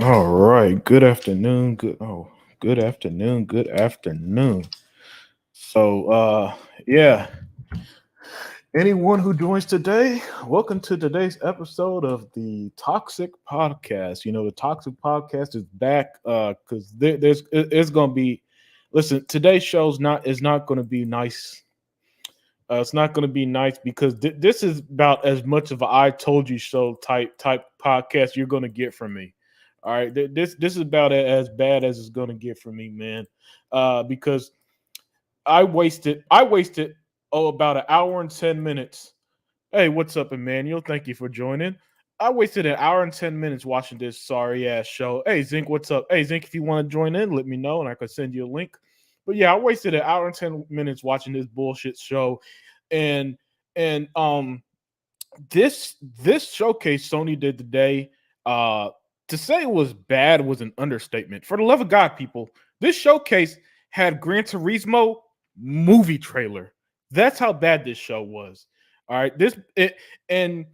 All right. Good afternoon. Good afternoon. Good afternoon. So, yeah. Anyone who joins today, welcome to today's episode of the Toxic Podcast. The Toxic Podcast is back because it's gonna be. Listen, today's show's not is not going to be nice. It's not going to be nice because this is about as much of a "I told you so" type podcast you're going to get from me. All right, this is about as bad as it's going to get from me, man. Because I wasted about an hour and 10 minutes. Hey, what's up, Emmanuel? Thank you for joining. I wasted an hour and 10 minutes watching this sorry ass show. Hey Zinc, what's up? Hey Zinc, if you want to join in, let me know and I could send you a link. But yeah, I wasted an hour and 10 minutes watching this bullshit show, and and this showcase Sony did today, uh, to say it was bad was an understatement. For the love of God, people, this showcase had Gran Turismo movie trailer. That's how bad this show was. All right, and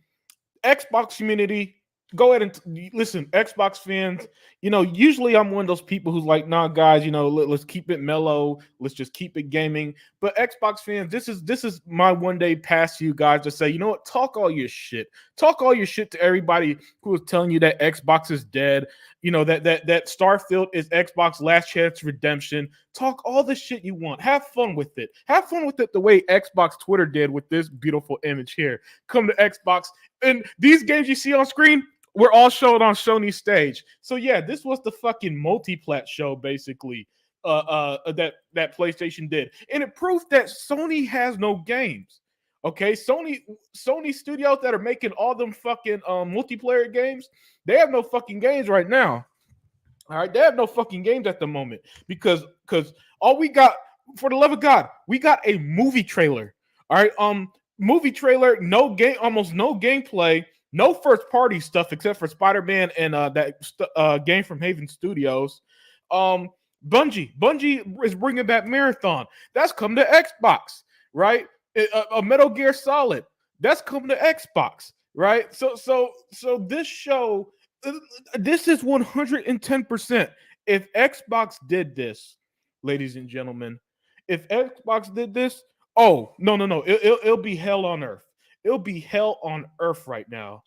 Xbox community, go ahead and listen, Xbox fans. Usually I'm one of those people who's like, nah, guys, let's keep it mellow. Let's just keep it gaming. But Xbox fans, this is my one day pass to you guys to say, you know what? Talk all your shit. Talk all your shit to everybody who is telling you that Xbox is dead. That Starfield is Xbox Last Chance Redemption. Talk all the shit you want. Have fun with it. Have fun with it the way Xbox Twitter did with this beautiful image here. Come to Xbox, and these games you see on screen were all shown on Sony's stage. So yeah, this was the fucking multi-plat show basically. That PlayStation did, and it proved that Sony has no games. Okay, Sony studios that are making all them fucking multiplayer games, they have no fucking games right now. All right, they have no fucking games at the moment because all we got, for the love of God, we got a movie trailer. All right, movie trailer, no game, almost no gameplay, no first party stuff except for Spider-Man and game from Haven Studios. Um, Bungie is bringing back Marathon. That's come to Xbox, right? A Metal Gear Solid. That's coming to Xbox, right? So this show, this is 110%. If Xbox did this, ladies and gentlemen, if Xbox did this, oh no, it'll be hell on earth. It'll be hell on earth right now.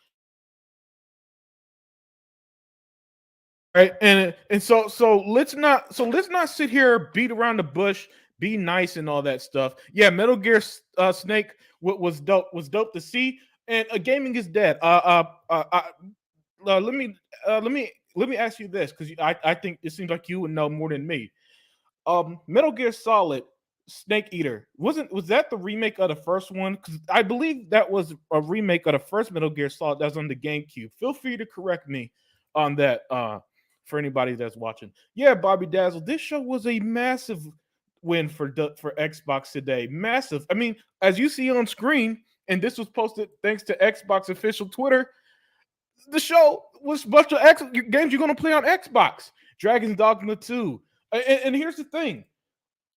Right, and so let's not sit here beat around the bush, be nice and all that stuff. Yeah, Metal Gear Snake was dope to see, and gaming is dead. Let me let me ask you this, because I think it seems like you would know more than me. Metal Gear Solid Snake Eater, was that the remake of the first one? Because I believe that was a remake of the first Metal Gear Solid that was on the GameCube. Feel free to correct me on that. For anybody that's watching, yeah, Bobby Dazzle, this show was a massive win for Xbox today. Massive. I mean, as you see on screen, and this was posted thanks to Xbox official Twitter. The show was a bunch of games you're going to play on Xbox. Dragon's Dogma 2. And here's the thing.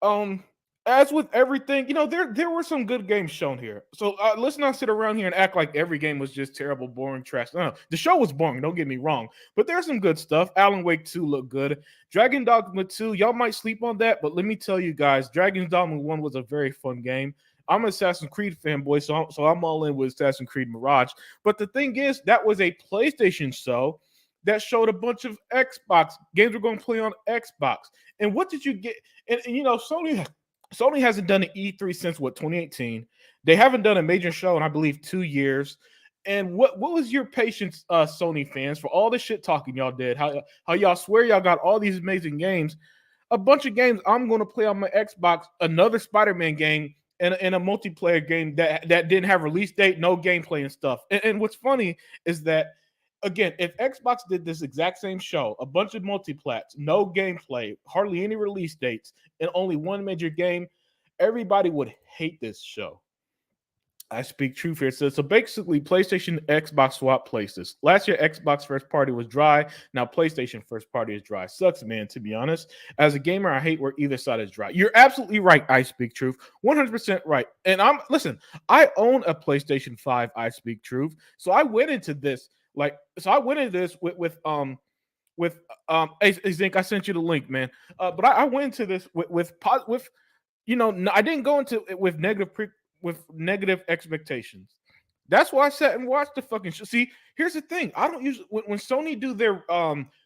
Um, as with everything, there were some good games shown here. So let's not sit around here and act like every game was just terrible, boring, trash. No, the show was boring. Don't get me wrong, but there's some good stuff. Alan Wake 2 looked good. Dragon Dogma 2, y'all might sleep on that, but let me tell you guys, Dragon Dogma 1 was a very fun game. I'm an Assassin's Creed fanboy, so I'm all in with Assassin's Creed Mirage. But the thing is, that was a PlayStation show that showed a bunch of Xbox games we're going to play on Xbox. And what did you get? And Sony hasn't done an E3 since what, 2018. They haven't done a major show in, I believe, 2 years. And what was your patience, Sony fans, for all the shit talking y'all did? How y'all swear y'all got all these amazing games, a bunch of games I'm going to play on my Xbox, another Spider-Man game, and a multiplayer game that didn't have release date, no gameplay and stuff. And what's funny is that, again, if Xbox did this exact same show, a bunch of multiplats, no gameplay, hardly any release dates, and only one major game, everybody would hate this show. I speak truth here. So basically, PlayStation, Xbox swap places. Last year, Xbox first party was dry. Now, PlayStation first party is dry. Sucks, man, to be honest. As a gamer, I hate where either side is dry. You're absolutely right. I speak truth. 100% right. And listen, I own a PlayStation 5. I speak truth. So I went into this with with hey, Zink, I sent you the link, man. But I went into this with I didn't go into it with with negative expectations. That's why I sat and watched the fucking show. See, here's the thing: I don't usually when Sony do their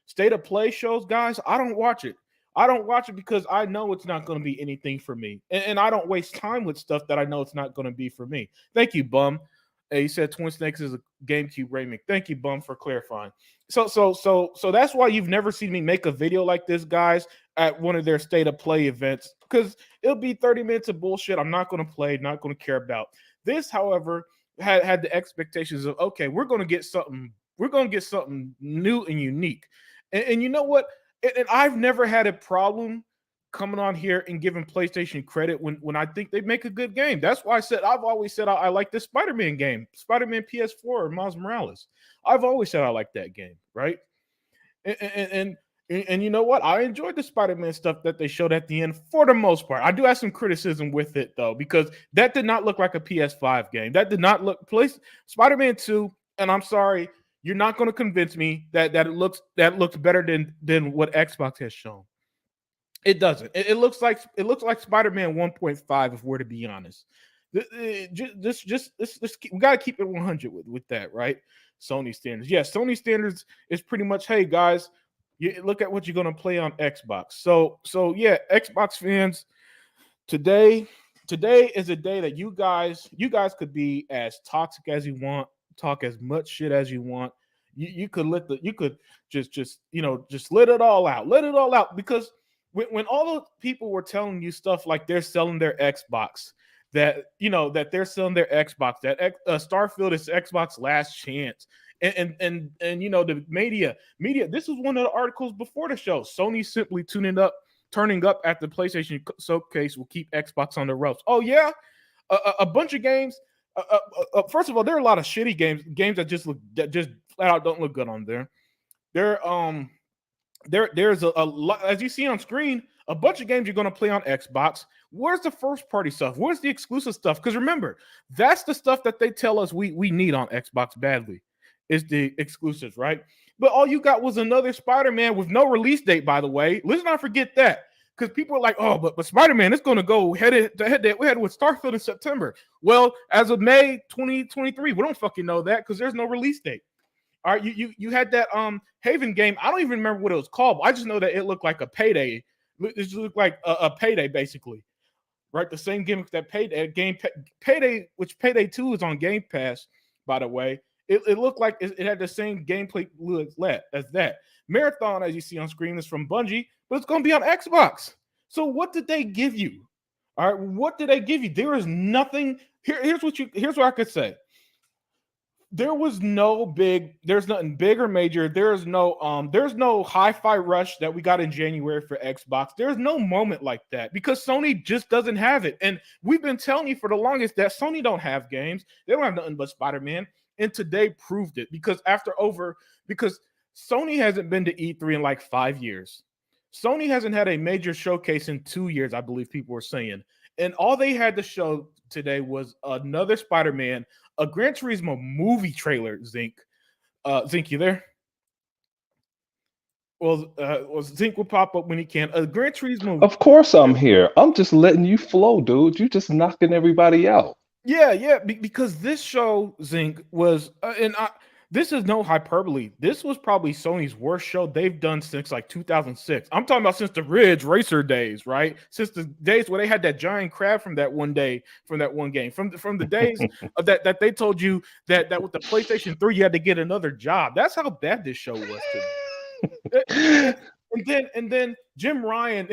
state of play shows, guys. I don't watch it. I don't watch it because I know it's not going to be anything for me, and I don't waste time with stuff that I know it's not going to be for me. Thank you, Bum. He said Twin Snakes is a GameCube remake. Thank you, Bum, for clarifying. So that's why you've never seen me make a video like this, guys, at one of their state of play events, because it'll be 30 minutes of bullshit I'm not going to play, not going to care about. This, however, had the expectations of, okay, we're going to get something new and unique. And you know what? And I've never had a problem coming on here and giving PlayStation credit when I think they make a good game. That's why I've always said I like this Spider-Man game, Spider-Man PS4 or Miles Morales. I've always said I like that game, right? And you know what? I enjoyed the Spider-Man stuff that they showed at the end for the most part. I do have some criticism with it though, because that did not look like a PS5 game. That did not look Spider-Man 2, and I'm sorry, you're not going to convince me that it looks better than what Xbox has shown. It doesn't. It looks like Spider-Man 1.5, if we're to be honest. We got to keep it 100 with that, right? Sony standards. Yeah, Sony standards is pretty much, hey guys, you look at what you're going to play on Xbox. So yeah, Xbox fans, today is a day that you guys could be as toxic as you want, talk as much shit as you want. You could just let it all out, because when all those people were telling you stuff like they're selling their Xbox, that they're selling their Xbox, that Starfield is Xbox last chance, and the media. This was one of the articles before the show. Sony simply turning up at the PlayStation showcase will keep Xbox on the ropes. Oh yeah, a bunch of games. First of all, there are a lot of shitty games that just flat out don't look good on there. There's a lot, as you see on screen, a bunch of games you're going to play on Xbox. Where's the first party stuff? Where's the exclusive stuff? Because remember, that's the stuff that they tell us we need on Xbox badly, is the exclusives, right? But all you got was another Spider-Man with no release date, by the way. Let's not forget that. Because people are like, oh, but Spider-Man is going to go head with Starfield in September. Well, as of May 2023, we don't fucking know that because there's no release date. All right, you had that Haven game. I don't even remember what it was called. But I just know that it looked like a Payday. It just looked like a Payday, basically, right? The same gimmick that Payday, which Payday 2 is on Game Pass, by the way. It looked like it had the same gameplay as that. Marathon, as you see on screen, is from Bungie, but it's going to be on Xbox. So what did they give you? All right, what did they give you? There is nothing. Here's what I could say. There's nothing big or major. There's no hi-fi rush that we got in January for Xbox. There's no moment like that because Sony just doesn't have it. And we've been telling you for the longest that Sony don't have games. They don't have nothing but Spider-Man. And today proved it because Sony hasn't been to E3 in like 5 years. Sony hasn't had a major showcase in 2 years, I believe people were saying. And all they had to show today was another Spider-Man, a Gran Turismo movie trailer, Zink. Zink, you there? Well, Zink will pop up when he can. A Gran Turismo. Of course I'm here. I'm just letting you flow, dude. You just knocking everybody out. Yeah, because this show, Zink, was, this is no hyperbole. This was probably Sony's worst show they've done since like 2006. I'm talking about since the Ridge Racer days, right? Since the days where they had that giant crab from that one game, from the days of that they told you that with the PlayStation 3 you had to get another job. That's how bad this show was to me. And then Jim Ryan,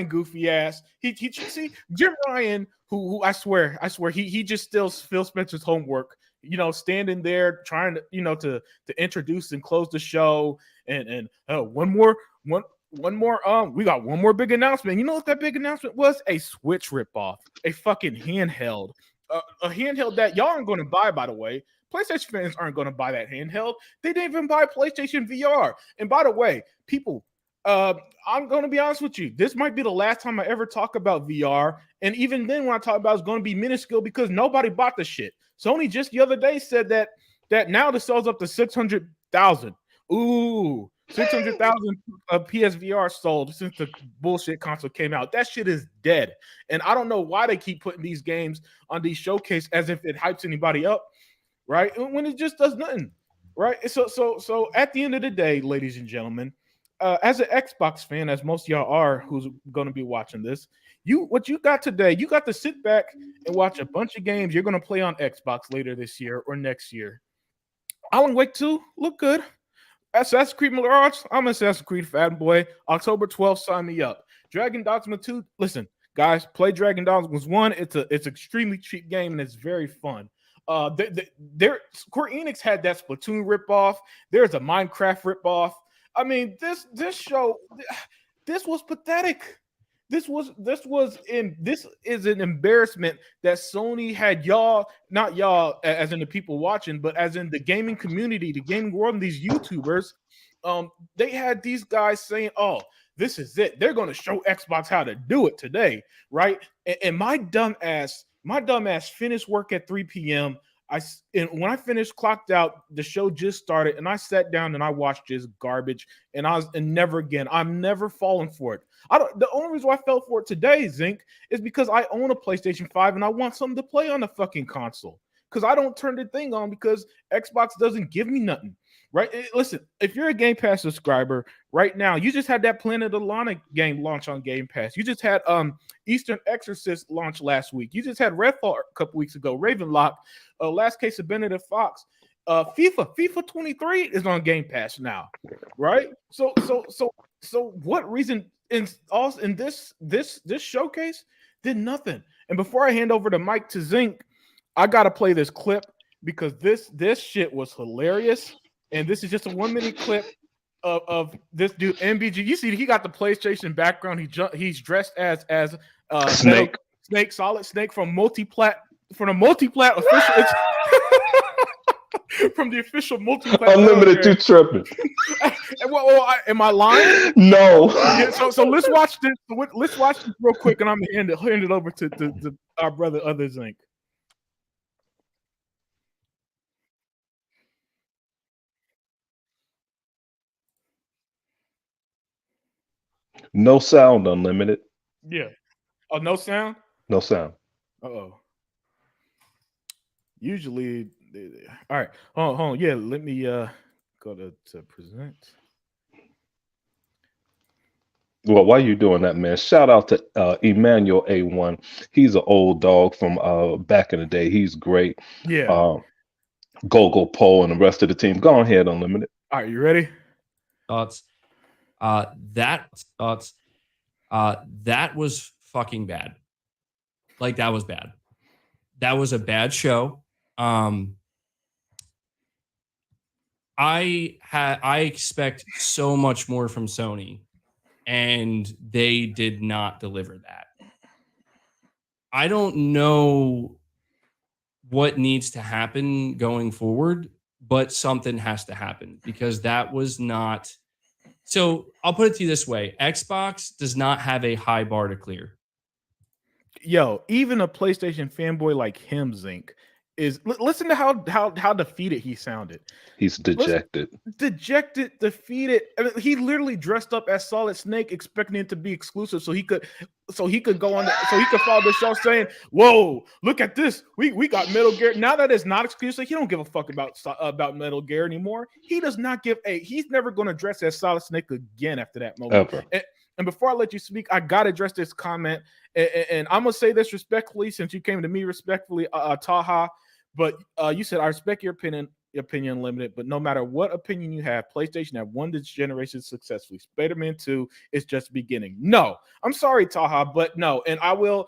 goofy ass. He see Jim Ryan, who I swear he just steals Phil Spencer's homework. Standing there trying to to introduce and close the show, and one more. We got one more big announcement. You know what that big announcement was? A Switch ripoff, a fucking handheld, a handheld that y'all aren't going to buy, by the way. PlayStation fans aren't going to buy that handheld. They didn't even buy PlayStation VR. And by the way, people, I'm going to be honest with you. This might be the last time I ever talk about VR. And even then, when I talk about it, it's going to be minuscule because nobody bought the shit. Sony just the other day said that now the sales up to 600,000. Ooh, 600,000 PSVR sold since the bullshit console came out. That shit is dead. And I don't know why they keep putting these games on these showcase as if it hypes anybody up, right? When it just does nothing, right? So at the end of the day, ladies and gentlemen, as an Xbox fan, as most of y'all are, who's going to be watching this, what you got today, you got to sit back and watch a bunch of games you're going to play on Xbox later this year or next year. Alan Wake 2 look good. Assassin's Creed Mirage, I'm an Assassin's Creed fanboy. October 12th, sign me up. Dragon Dogma 2, listen, guys, play Dragon Dogma 1. It's extremely cheap game and it's very fun. Square Enix had that Splatoon ripoff. There's a Minecraft ripoff. I mean, this show, this was pathetic. This is an embarrassment that Sony had y'all, not y'all as in the people watching, but as in the gaming community, the gaming world, and these YouTubers. They had these guys saying, "Oh, this is it. They're going to show Xbox how to do it today," right? And my dumb ass finished work at 3 p.m. And when I finished, clocked out, the show just started, and I sat down and I watched this garbage, and never again. I'm never falling for it. The only reason why I fell for it today, Zinc, is because I own a PlayStation 5 and I want something to play on the fucking console. Because I don't turn the thing on because Xbox doesn't give me nothing. Right? Listen, if you're a Game Pass subscriber right now, you just had that Planet of Lana game launch on Game Pass. You just had Eastern Exorcist launch last week. You just had Redfall a couple weeks ago. Ravenlock, Last Case of Benedict Fox. FIFA 23 is on Game Pass now, right? So what reason in this showcase did nothing? And before I hand over the mic to Zinc, I gotta play this clip because this shit was hilarious. And this is just a 1 minute clip of this dude MBG. You see, he got the PlayStation background. He's dressed as Snake, Solid Snake from the multiplat official. From the official multiplat. Unlimited to tripping. Am I lying? No. Yeah, so let's watch this. Let's watch this real quick, and I'm gonna hand it over to our brother Other Zinc. No sound, Unlimited. Yeah. Oh, no sound? No sound. Uh-oh. Usually, all right. Hold on. Yeah, let me go to present. Well, while you're doing that, man, shout out to Emmanuel A1. He's an old dog from back in the day. He's great. Yeah. Gogo Poe and the rest of the team. Go ahead, Unlimited. All right, you ready? Thoughts? That was fucking bad. Like, that was bad. That was a bad show. I expect so much more from Sony, and they did not deliver that. I don't know what needs to happen going forward, but something has to happen because that was not. So I'll put it to you this way. Xbox does not have a high bar to clear. Yo, even a PlayStation fanboy like him, Zinc, listen to how defeated he sounded. He's dejected. Dejected, defeated. I mean, he literally dressed up as Solid Snake, expecting it to be exclusive, so he could go on, so he could follow the show, saying, "Whoa, look at this! We got Metal Gear." Now that it's not exclusive, he don't give a fuck about Metal Gear anymore. He does not give a. He's never going to dress as Solid Snake again after that moment. Ever. And before I let you speak, I gotta address this comment, and I'm gonna say this respectfully, since you came to me respectfully, Taha. But you said I respect your opinion limited, but no matter what opinion you have, PlayStation have won this generation successfully. Spider-Man 2 is just beginning. No, I'm sorry, Taha, but no, and I will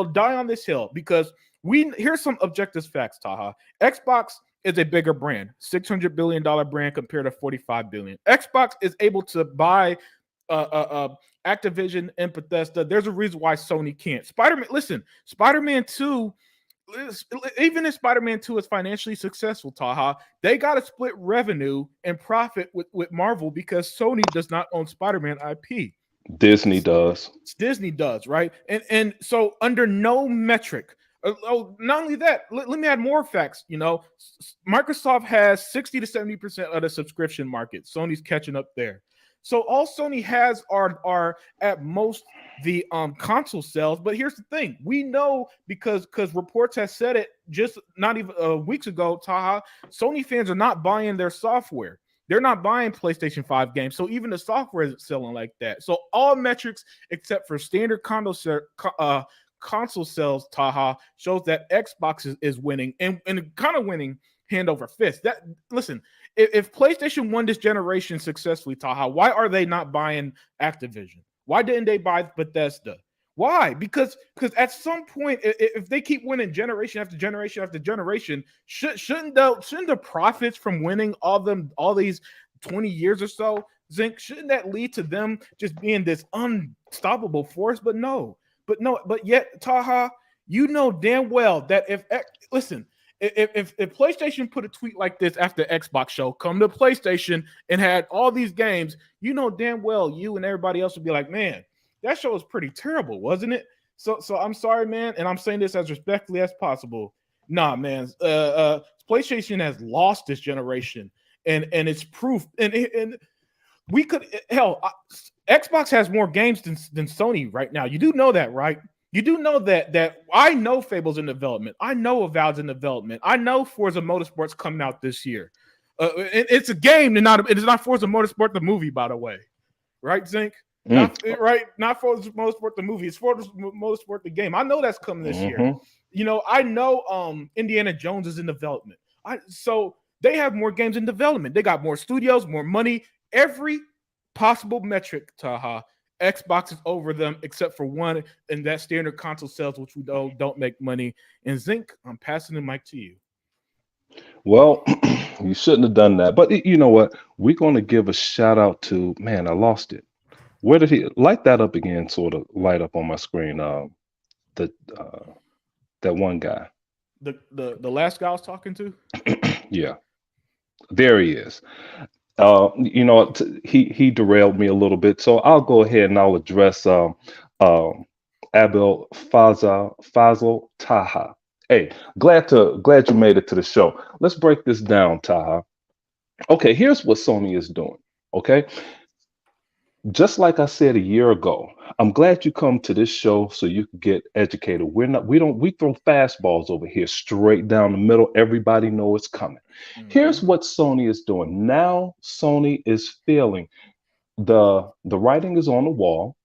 die on this hill because here's some objective facts, Taha. Xbox is a bigger brand, $600 billion brand compared to $45 billion. Xbox is able to buy Activision and Bethesda. There's a reason why Sony can't. Spider-Man 2. Even if Spider-Man 2 is financially successful, Taha, they got to split revenue and profit with Marvel because Sony does not own Spider-Man IP. Disney does. Disney does, right? And so under no metric Not only that, let me add more facts. Microsoft has 60 to 70% of the subscription market. Sony's catching up there. So all Sony has are at most the console sales. But here's the thing: we know because reports have said it just not even weeks ago. Taha, Sony fans are not buying their software. They're not buying PlayStation 5 games. So even the software isn't selling like that. So all metrics except for standard console sales, Taha, shows that Xbox is winning and kind of winning hand over fist. That listen, if PlayStation won this generation successfully, Taha, why are they not buying Activision? Why didn't they buy Bethesda? Why? Because at some point, if they keep winning generation after generation after generation, shouldn't the profits from winning all these 20 years or so, Zinc, shouldn't that lead to them just being this unstoppable force? But yet, Taha, you know damn well that if PlayStation put a tweet like this after Xbox show, come to PlayStation and had all these games, you know damn well you and everybody else would be like, man, that show was pretty terrible, wasn't it? So I'm sorry, man, and I'm saying this as respectfully as possible. Nah, man, PlayStation has lost this generation, and it's proof. And we could Xbox has more games than Sony right now. You do know that, right? You do know that I know Fable's in development. I know Avowed's in development. I know Forza Motorsport's coming out this year. It's a game, and it is not Forza Motorsport the movie, by the way, right, Zink? Not Forza Motorsport the movie. It's Forza Motorsport the game. I know that's coming this year. I know Indiana Jones is in development. So they have more games in development. They got more studios, more money. Every possible metric, Taha, Xbox is over them except for one, and that standard console sales, which we don't make money. And Zinc, I'm passing the mic to you. Well, you shouldn't have done that. But you know what? We're going to give a shout out to, man, I lost it. Where did he light that up again? Sort of light up on my screen. That one guy. The last guy I was talking to. Yeah, there he is. He derailed me a little bit, so I'll go ahead and I'll address Abel Fazal Taha. Hey, glad you made it to the show. Let's break this down, Taha. Okay, here's what Sony is doing. Okay, just like I said a year ago, I'm glad you come to this show so you can get educated. We throw fastballs over here straight down the middle. Everybody know it's coming. Here's what Sony is doing. Now Sony is feeling the writing is on the wall.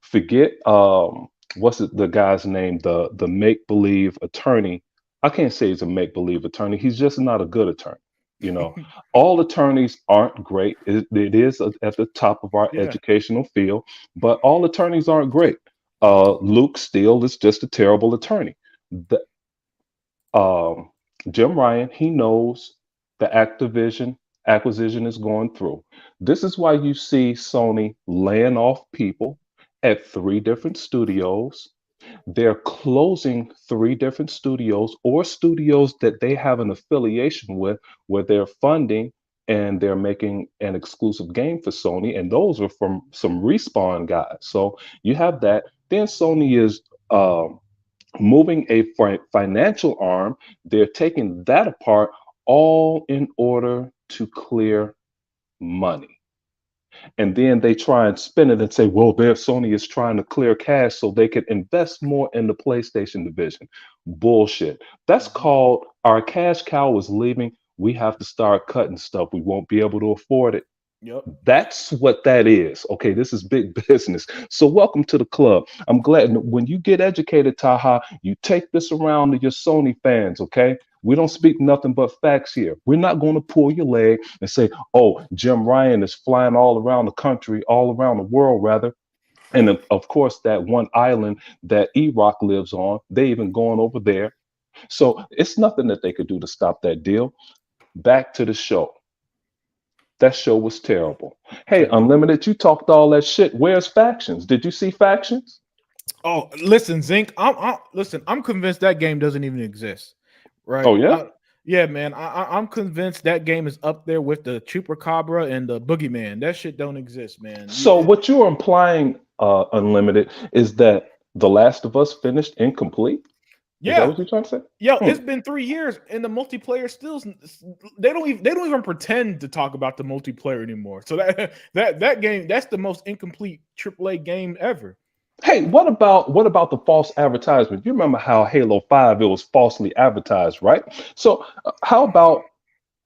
Forget what's the guy's name? The make-believe attorney. I can't say he's a make-believe attorney. He's just not a good attorney. All attorneys aren't great. It is at the top of our educational field, but all attorneys aren't great. Luke Steele is just a terrible attorney. Jim Ryan, he knows the Activision acquisition is going through. This is why you see Sony laying off people at 3 different studios. They're closing 3 different studios or studios that they have an affiliation with, where they're funding and they're making an exclusive game for Sony. And those are from some Respawn guys. So you have that. Then Sony is moving a financial arm. They're taking that apart, all in order to clear money. And then they try and spin it and say, well, Sony is trying to clear cash so they can invest more in the PlayStation division. Bullshit. That's called our cash cow is leaving. We have to start cutting stuff. We won't be able to afford it. Yep. That's what that is. Okay, this is big business. So welcome to the club. I'm glad when you get educated, Taha, you take this around to your Sony fans, okay? We don't speak nothing but facts here. We're not going to pull your leg and say, oh, Jim Ryan is flying all around the country, all around the world, rather. And of course, that one island that E-Rock lives on, they even going over there. So it's nothing that they could do to stop that deal. Back to the show. That show was terrible. Hey, Unlimited, you talked all that shit. Where's Factions? Did you see Factions? Oh, listen, Zink. I'm convinced that game doesn't even exist. Right. Oh, yeah? Yeah, man. I'm convinced that game is up there with the Chupacabra and the Boogeyman. That shit don't exist, man. So what you're implying, Unlimited, is that The Last of Us finished incomplete? Is that Yeah. what you're trying to say? Yo, it's been 3 years and the multiplayer still they don't even pretend to talk about the multiplayer anymore. So that game, that's the most incomplete AAA game ever. Hey, what about the false advertisement? You remember how Halo 5 it was falsely advertised, right? So how about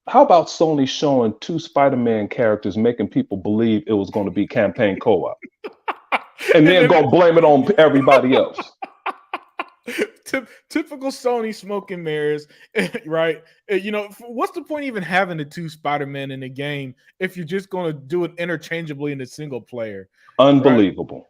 Sony showing two Spider-Man characters making people believe it was going to be campaign co-op and And then then go blame it on everybody else? typical Sony smoking mirrors, right? What's the point even having the two Spider-Man in the game if you're just going to do it interchangeably in the single player, right? Unbelievable.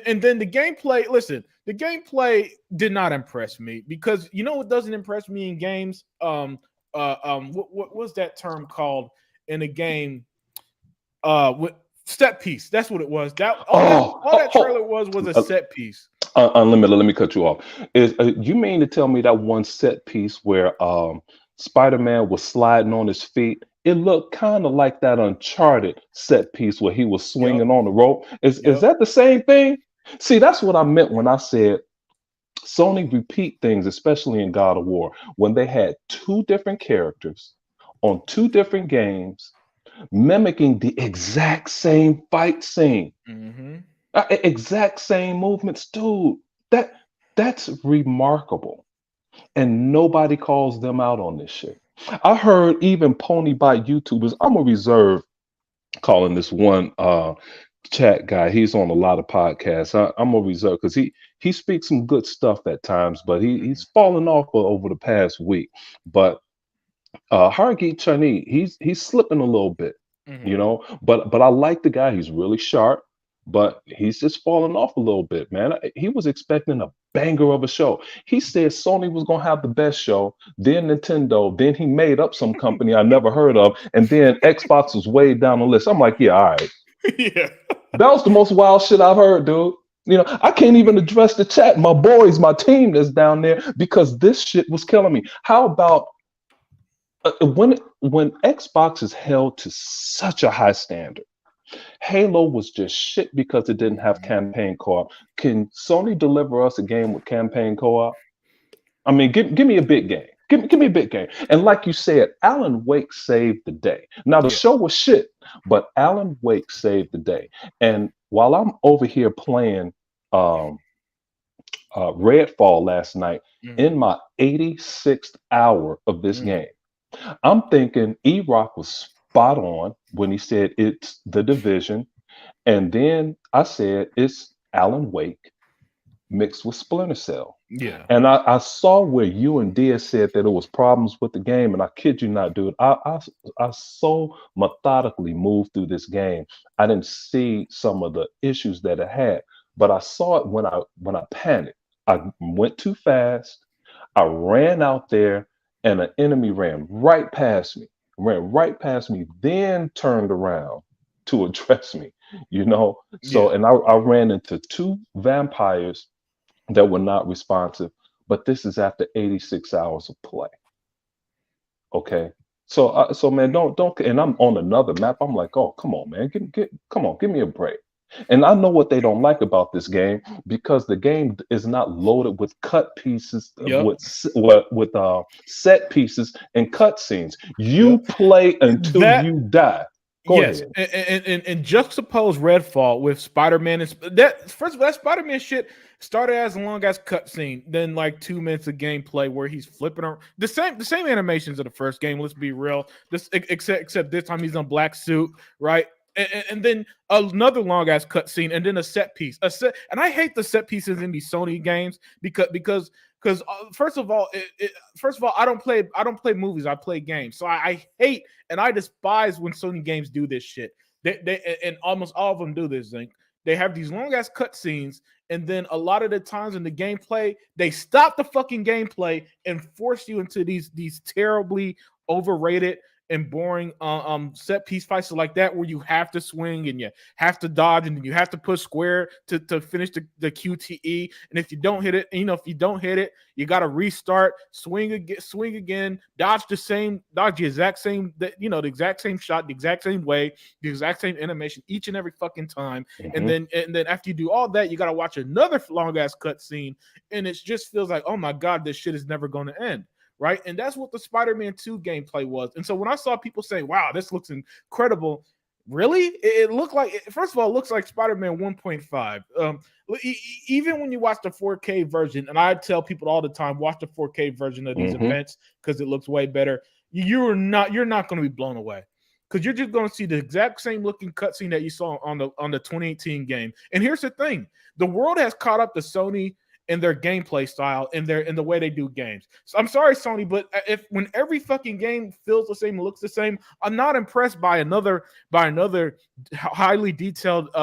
And then the gameplay. Listen, the gameplay did not impress me because you know what doesn't impress me in games. What was that term called in a game? With set piece. That's what it was. That Oh, all that trailer was a uh, set piece. Unlimited. Let me cut you off. Is you mean to tell me that one set piece where Spider-Man was sliding on his feet? It looked kind of like that Uncharted set piece where he was Yep. swinging on the rope. Is Yep. that the same thing? See, that's what I meant when I said Sony repeat things, especially in God of War, when they had two different characters on two different games mimicking the exact same fight scene. Mm-hmm. Exact same movements, dude. That that's remarkable, and nobody calls them out on this shit. I heard even pony bite YouTubers. I'm gonna reserve calling this one chat guy. He's on a lot of podcasts. I'm gonna reserve because he speaks some good stuff at times, but he's fallen off over the past week. But Hargeet Chani, he's slipping a little bit, Mm-hmm. But I like the guy. He's really sharp, but he's just falling off a little bit, man. He was expecting a banger of a show. He said Sony was gonna have the best show, then Nintendo, then he made up some company I never heard of, and then Xbox was way down the list. I'm like, yeah, all right. Yeah. That was the most wild shit I've heard, dude. I can't even address the chat, my boys, my team that's down there because this shit was killing me. How about when Xbox is held to such a high standard? Halo was just shit because it didn't have campaign co-op. Can Sony deliver us a game with campaign co-op? I mean, give me a big game. Give me a big game. And like you said, Alan Wake saved the day. Now the Yeah. show was shit, but Alan Wake saved the day. And while I'm over here playing um, Redfall last night, in Mm-hmm. my 86th hour of this Mm. game, I'm thinking E-Rock was spot on when he said it's the division. And then I said it's Alan Wake mixed with Splinter Cell. Yeah. And I saw where you and Dia said that it was problems with the game, and I kid you not, dude. I so methodically moved through this game. I didn't see some of the issues that it had, but I saw it when I panicked. I went too fast. I ran out there, and an enemy ran right past me, then turned around to address me. So, Yeah. and I ran into two vampires that were not responsive. But this is after 86 hours of play. Okay. So man, don't. And I'm on another map. I'm like, oh, come on, man, come on, give me a break. And I know what they don't like about this game because the game is not loaded with cut pieces, Yep. with set pieces and cut scenes. You Yep. play until That you die. Go Yes, ahead. and juxtapose Redfall with Spider-Man. And that first of all, that Spider-Man shit started as a long as cutscene, then like 2 minutes of gameplay where he's flipping around. The same animations of the first game. Let's be real. Except this time he's in a black suit, right? And then another long ass cutscene, and then a set piece. And I hate the set pieces in these Sony games because first of all, I don't play movies. I play games. So I hate and I despise when Sony games do this shit. And almost all of them do this thing. They have these long ass cutscenes, and then a lot of the times in the gameplay, they stop the fucking gameplay and force you into these terribly overrated and boring set piece fights like that where you have to swing and you have to dodge and you have to push square to finish the QTE. And if you don't hit it, if you don't hit it, you got to restart, swing again, dodge the exact same, the exact same shot, the exact same way, the exact same animation each and every fucking time. And then after you do all that, you got to watch another long ass cutscene, and it just feels like, oh my god, this shit is never going to end. Right. And that's what the Spider-Man 2 gameplay was. And so when I saw people saying, wow, this looks incredible, really? It looked like, first of all, it looks like Spider-Man 1.5. Even when you watch the 4K version, and I tell people all the time, watch the 4K version of these events because it looks way better. You're not going to be blown away, because you're just going to see the exact same looking cutscene that you saw on the 2018 game. And here's the thing: the world has caught up to Sony in their gameplay style, in the way they do games. So I'm sorry, Sony, but when every fucking game feels the same, looks the same, I'm not impressed by another highly detailed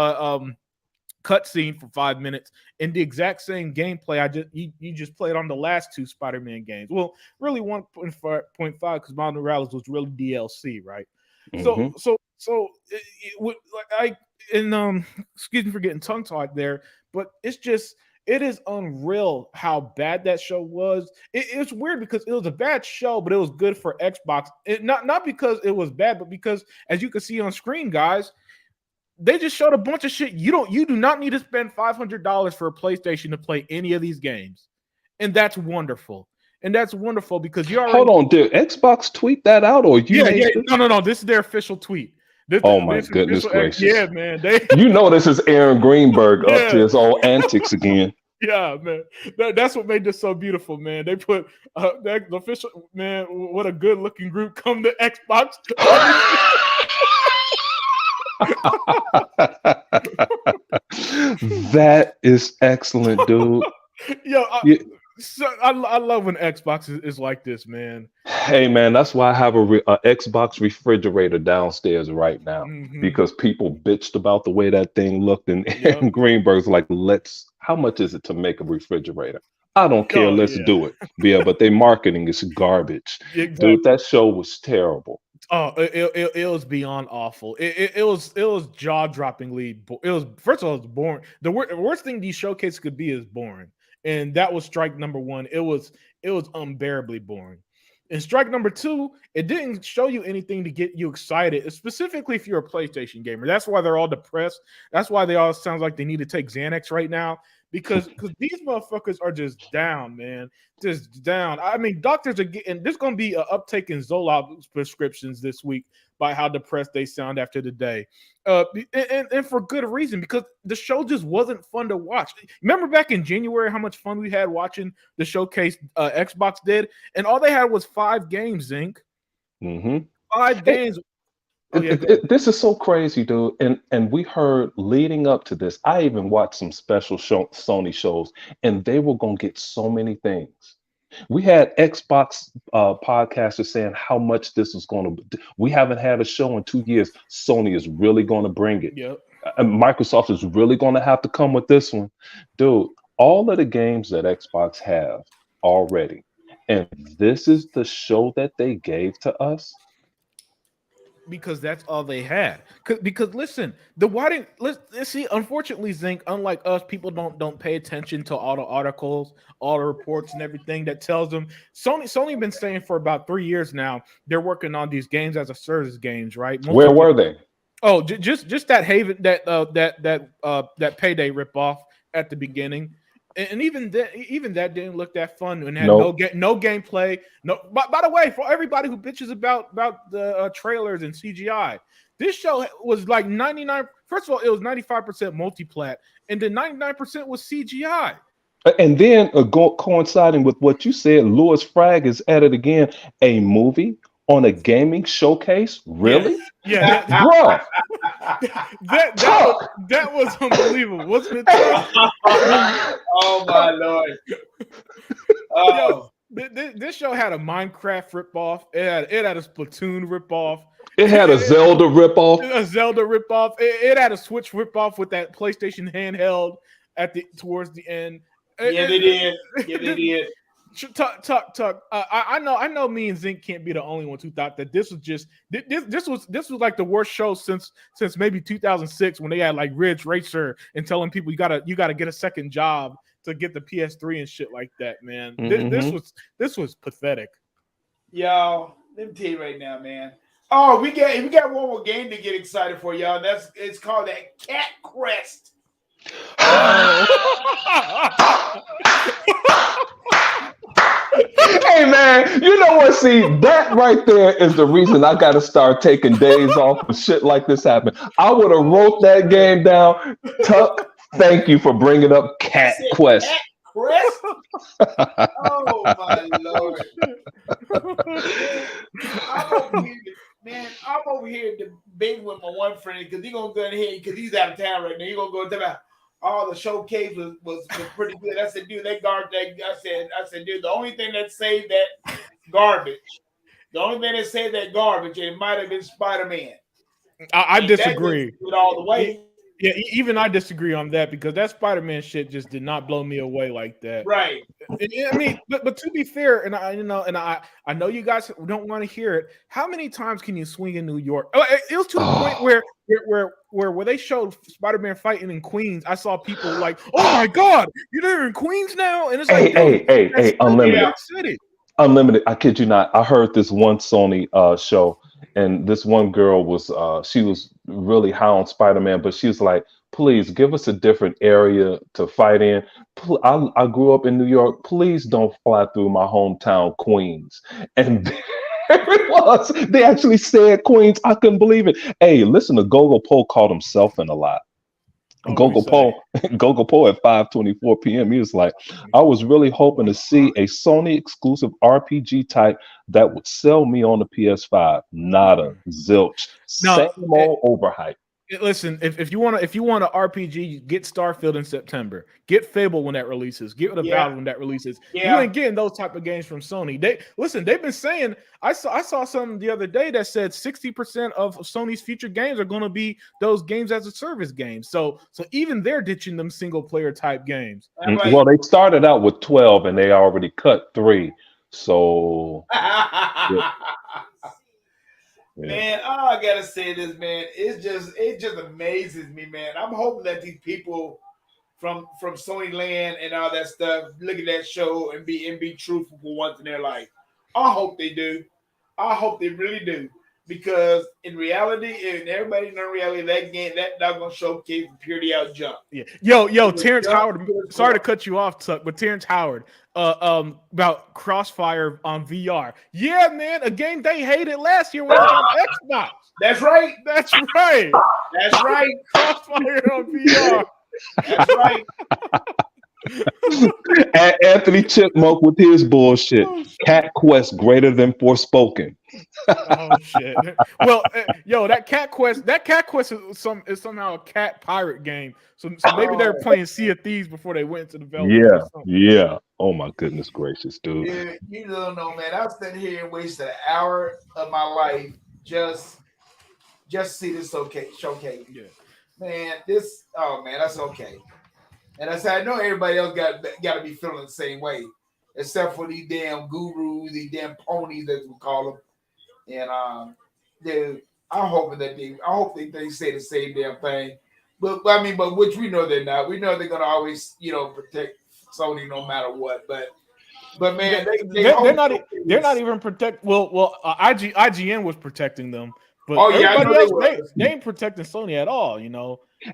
cutscene for 5 minutes in the exact same gameplay you just played on the last two Spider-Man games. Well, really 1.5 because Miles Morales was really DLC, right? Excuse me for getting tongue-tied there, but it is unreal how bad that show was. It's weird because it was a bad show, but it was good for Xbox. Not because it was bad, but because, as you can see on screen, guys, they just showed a bunch of shit. You do not need to spend $500 for a PlayStation to play any of these games, and that's wonderful. And that's wonderful because you already. Hold on, did Xbox tweet that out, or you? Yeah. No. This is their official tweet. My goodness gracious! Yeah, man. This is Aaron Greenberg up to his old antics again. Yeah, man. That's what made this so beautiful, man. They put the official, man. What a good looking group come to Xbox. That is excellent, dude. So I love when Xbox is like this, man. Hey, man, that's why I have a Xbox refrigerator downstairs right now, because people bitched about the way that thing looked, and Greenberg's like, how much is it to make a refrigerator? I don't care, let's do it. Yeah, but their marketing is garbage. Exactly. Dude, that show was terrible. Oh, it was beyond awful. It was jaw-droppingly. First of all, it was boring. The worst thing these showcases could be is boring. And that was strike number one. It was unbearably boring. And strike number two, it didn't show you anything to get you excited, specifically if you're a PlayStation gamer. That's why they're all depressed. That's why they all sound like they need to take Xanax right now, because these motherfuckers are just down, man. Just down. I mean, doctors are getting, there's going to be an uptake in Zoloft prescriptions this week by how depressed they sound after the day. And for good reason, because the show just wasn't fun to watch. Remember back in January how much fun we had watching the showcase Xbox did? And all they had was 5 games, Zinc. 5 games. This is so crazy, dude. And we heard leading up to this, I even watched some special Sony shows, and they were going to get so many things. We had Xbox podcasters saying how much this is going to. We haven't had a show in 2 years. Sony is really going to bring it. Yep. And Microsoft is really going to have to come with this one, dude. All of the games that Xbox have already, and this is the show that they gave to us. Because that's all they had. Because listen, let's see. Unfortunately, Zinc, unlike us, people don't pay attention to all the articles, all the reports, and everything that tells them. Sony been saying for about 3 years now they're working on these games as a service games, right? Where were they? Oh, just that Haven that Payday ripoff at the beginning. And even that didn't look that fun, and had no gameplay. No, by the way, for everybody who bitches about the trailers and CGI, this show was like 99. First of all, it was 95% multiplat, and then 99% was CGI. And then coinciding with what you said, Louis Fragg is at it again. A movie on a gaming showcase, really? Yeah, bro. that was unbelievable, wasn't it? Oh my lord! Oh. This show had a Minecraft ripoff. It had a Splatoon ripoff. It had a Zelda ripoff. It had a Switch ripoff with that PlayStation handheld towards the end. Yeah, they did. Tuck. I know. Me and Zink can't be the only ones who thought that this was just this was like the worst show since maybe 2006 when they had like Ridge Racer and telling people you gotta get a second job to get the PS3 and shit like that. Man, this was pathetic. Y'all, let me tell you right now, man. Oh, we got one more game to get excited for, y'all. It's called that Cat Crest. Hey man, you know what? See, that right there is the reason I got to start taking days off when shit like this happen. I would have wrote that game down. Tuck, thank you for bringing up Cat Quest. Cat Crest? Oh my Lord! I'm over here debating with my one friend because he's gonna go ahead because he's out of town right now. He's gonna go tell me all the showcase was pretty good. I said, dude, that garbage. I said, dude, the only thing that saved that garbage, it might have been Spider-Man. I disagree. All the way. Yeah, even I disagree on that because that Spider-Man shit just did not blow me away like that. Right. I mean, but to be fair, and I know you guys don't want to hear it. How many times can you swing in New York? It was to the point where they showed Spider-Man fighting in Queens. I saw people like, "Oh my god, you're there in Queens now!" And it's like, hey, Unlimited. City. Unlimited. I kid you not. I heard this one Sony show, and this one girl was she was really high on Spider-Man, but she was like, "Please give us a different area to fight in. I grew up in New York. Please don't fly through my hometown, Queens." And there it was. They actually said Queens. I couldn't believe it. Hey, listen to Gogo Poe called himself in a lot. Gogo Poe at 5:24 p.m. He was like, I was really hoping to see a Sony exclusive RPG type that would sell me on the PS5. Nada, zilch, same old overhype. Listen, if you want an RPG, get Starfield in September. Get Fable when that releases. Get the Valve when that releases. Yeah. You ain't getting those type of games from Sony. They've been saying. I saw something the other day that said 60% of Sony's future games are going to be those games as a service games. So even they're ditching them single player type games. Well, they started out with 12 and they already cut 3. So. Yeah. Man, all I gotta say this, man, it just amazes me, man. I'm hoping that these people from Sony Land and all that stuff look at that show and be truthful for once in their life. I hope they do. I hope they really do. Because in reality, and everybody in reality, that game, that not gonna showcase purity out jump. Yeah. Yo, Terrence Howard. Sorry to cut you off, Tuck, but Terrence Howard, about Crossfire on VR. Yeah, man, a game they hated last year when it was on Xbox. That's right. That's right. That's right. Crossfire on VR. That's right. Anthony Chipmunk with his bullshit. Cat Quest greater than Forspoken. Oh shit! Well, that Cat Quest is somehow a cat pirate game. So maybe they're playing Sea of Thieves before they went into development. Yeah. Oh my goodness gracious, dude. Yeah, you don't know, man. I sat here and wasted an hour of my life just see this showcase. Yeah, man. That's okay. And I said, I know everybody else got to be feeling the same way, except for these damn gurus, these damn ponies, as we call them. And I'm hoping that I hope they say the same damn thing. But which we know they're not. We know they're gonna always, protect Sony no matter what. But man, they're not even protect. Well, IGN was protecting them. But they ain't protecting Sony at all,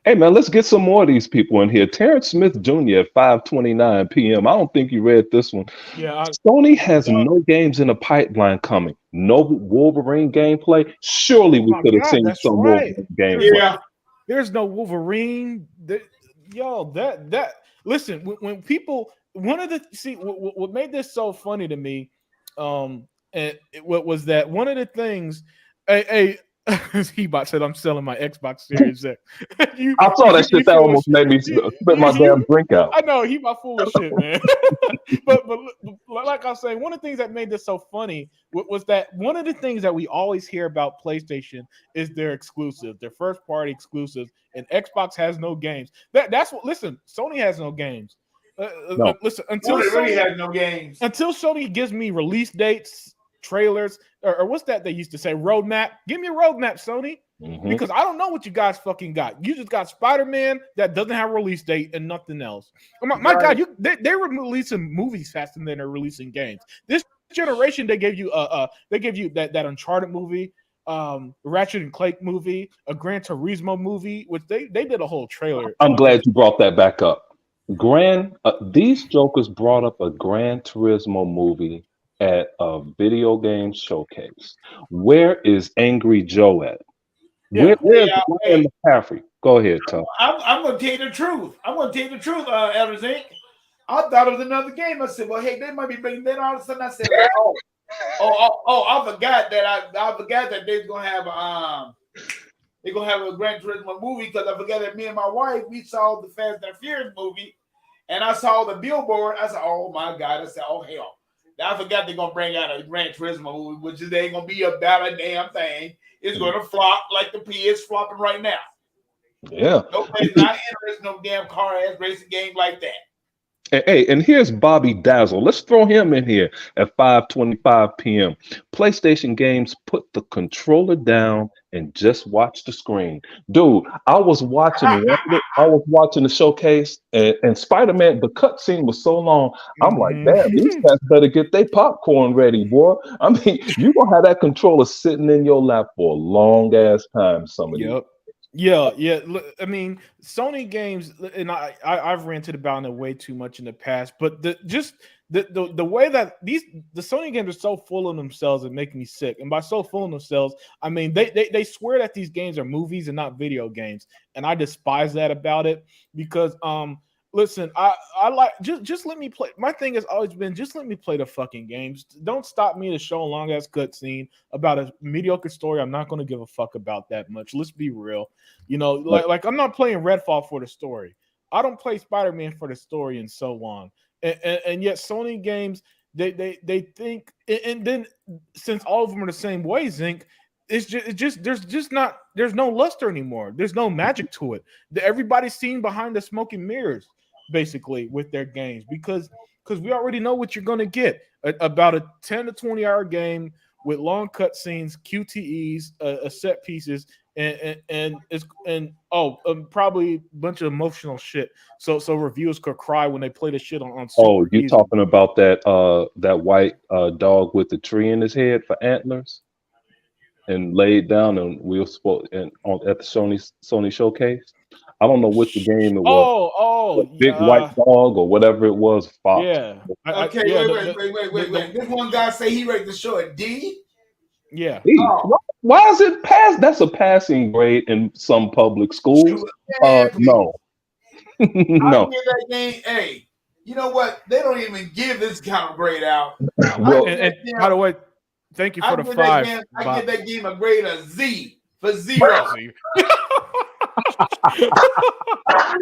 Hey man, let's get some more of these people in here. Terrence Smith Jr. at 5:29 p.m. I don't think you read this one. Yeah, Sony has no games in the pipeline coming. No Wolverine gameplay. Surely we could have seen some Wolverine gameplay. Yeah, there's no Wolverine. Listen, when people what made this so funny to me, what was that one of the things. He said, "I'm selling my Xbox Series X." I saw that shit. That almost made me spit my damn drink out. I know he my full of shit, man. but like I was saying, one of the things that made this so funny was that one of the things that we always hear about PlayStation is their exclusives, their first party exclusives, and Xbox has no games. That's what. Listen, Sony has no games. No. Listen, until Sony really Sony, has no games. until Sony gives me release dates, trailers, or what's that they used to say, roadmap. Give me a roadmap, Sony, because I don't know what you guys fucking got. You just got Spider-Man that doesn't have a release date and nothing else. My God, they were releasing movies faster than they're releasing games. This generation, they gave you that Uncharted movie, Ratchet and Clank movie, a Gran Turismo movie, which they did a whole trailer. I'm glad you brought that back up. These jokers brought up a Gran Turismo movie at a video game showcase. Where is Angry Joe at? Yeah. Where's Ryan McCaffrey? Go ahead, Tom. I'm going to tell you the truth. Elder Zink. I thought it was another game. I said, well, hey, they might be bringing. Then all of a sudden, I said, I forgot that they're gonna have a Gran Turismo movie because I forgot that me and my wife we saw the Fast and Furious movie, and I saw the billboard. I said, oh my God! I said, oh hell! I forgot they're gonna bring out a Gran Turismo movie, which is ain't gonna be about a damn thing. It's gonna flop like the P is flopping right now. Yeah, nobody's not interested in no damn car ass racing game like that. Hey, and here's Bobby Dazzle. Let's throw him in here at 5:25 p.m. PlayStation Games, put the controller down and just watch the screen. Dude, I was watching the showcase, and Spider-Man, the cutscene was so long, I'm like, damn, these guys better get their popcorn ready, boy. I mean, you're going to have that controller sitting in your lap for a long-ass time, some of these. Yeah. I mean, Sony games, and I've ranted about it way too much in the past, but the way that the Sony games are so full of themselves and make me sick. And by so full of themselves, I mean they swear that these games are movies and not video games, and I despise that about it because listen, I like just let me play. My thing has always been just let me play the fucking games. Don't stop me to show a long ass cutscene about a mediocre story. I'm not going to give a fuck about that much. Let's be real. You know, like I'm not playing Redfall for the story. I don't play Spider-Man for the story and so on. And yet Sony games they think, and then since all of them are the same way, Zink, there's no luster anymore. There's no magic to it. Everybody's seen behind the smoking mirrors, basically, with their games because we already know what you're going to get. About a 10 to 20 hour game with long cutscenes, QTEs, set pieces, and probably a bunch of emotional shit. So reviewers could cry when they play the shit on. Oh, you're talking about that white dog with the tree in his head for antlers? And laid down, and we were supposed at the Sony showcase. I don't know which game it was. Big white dog or whatever it was. Fox. Yeah. Wait. This one guy say he rated the show a D. Yeah. D. Why is it pass? That's a passing grade in some public schools. No. No. I give that game A. You know what? They don't even give this kind of grade out. Well, and by the way, thank you for the 5. I give that game a grade of Z for 0.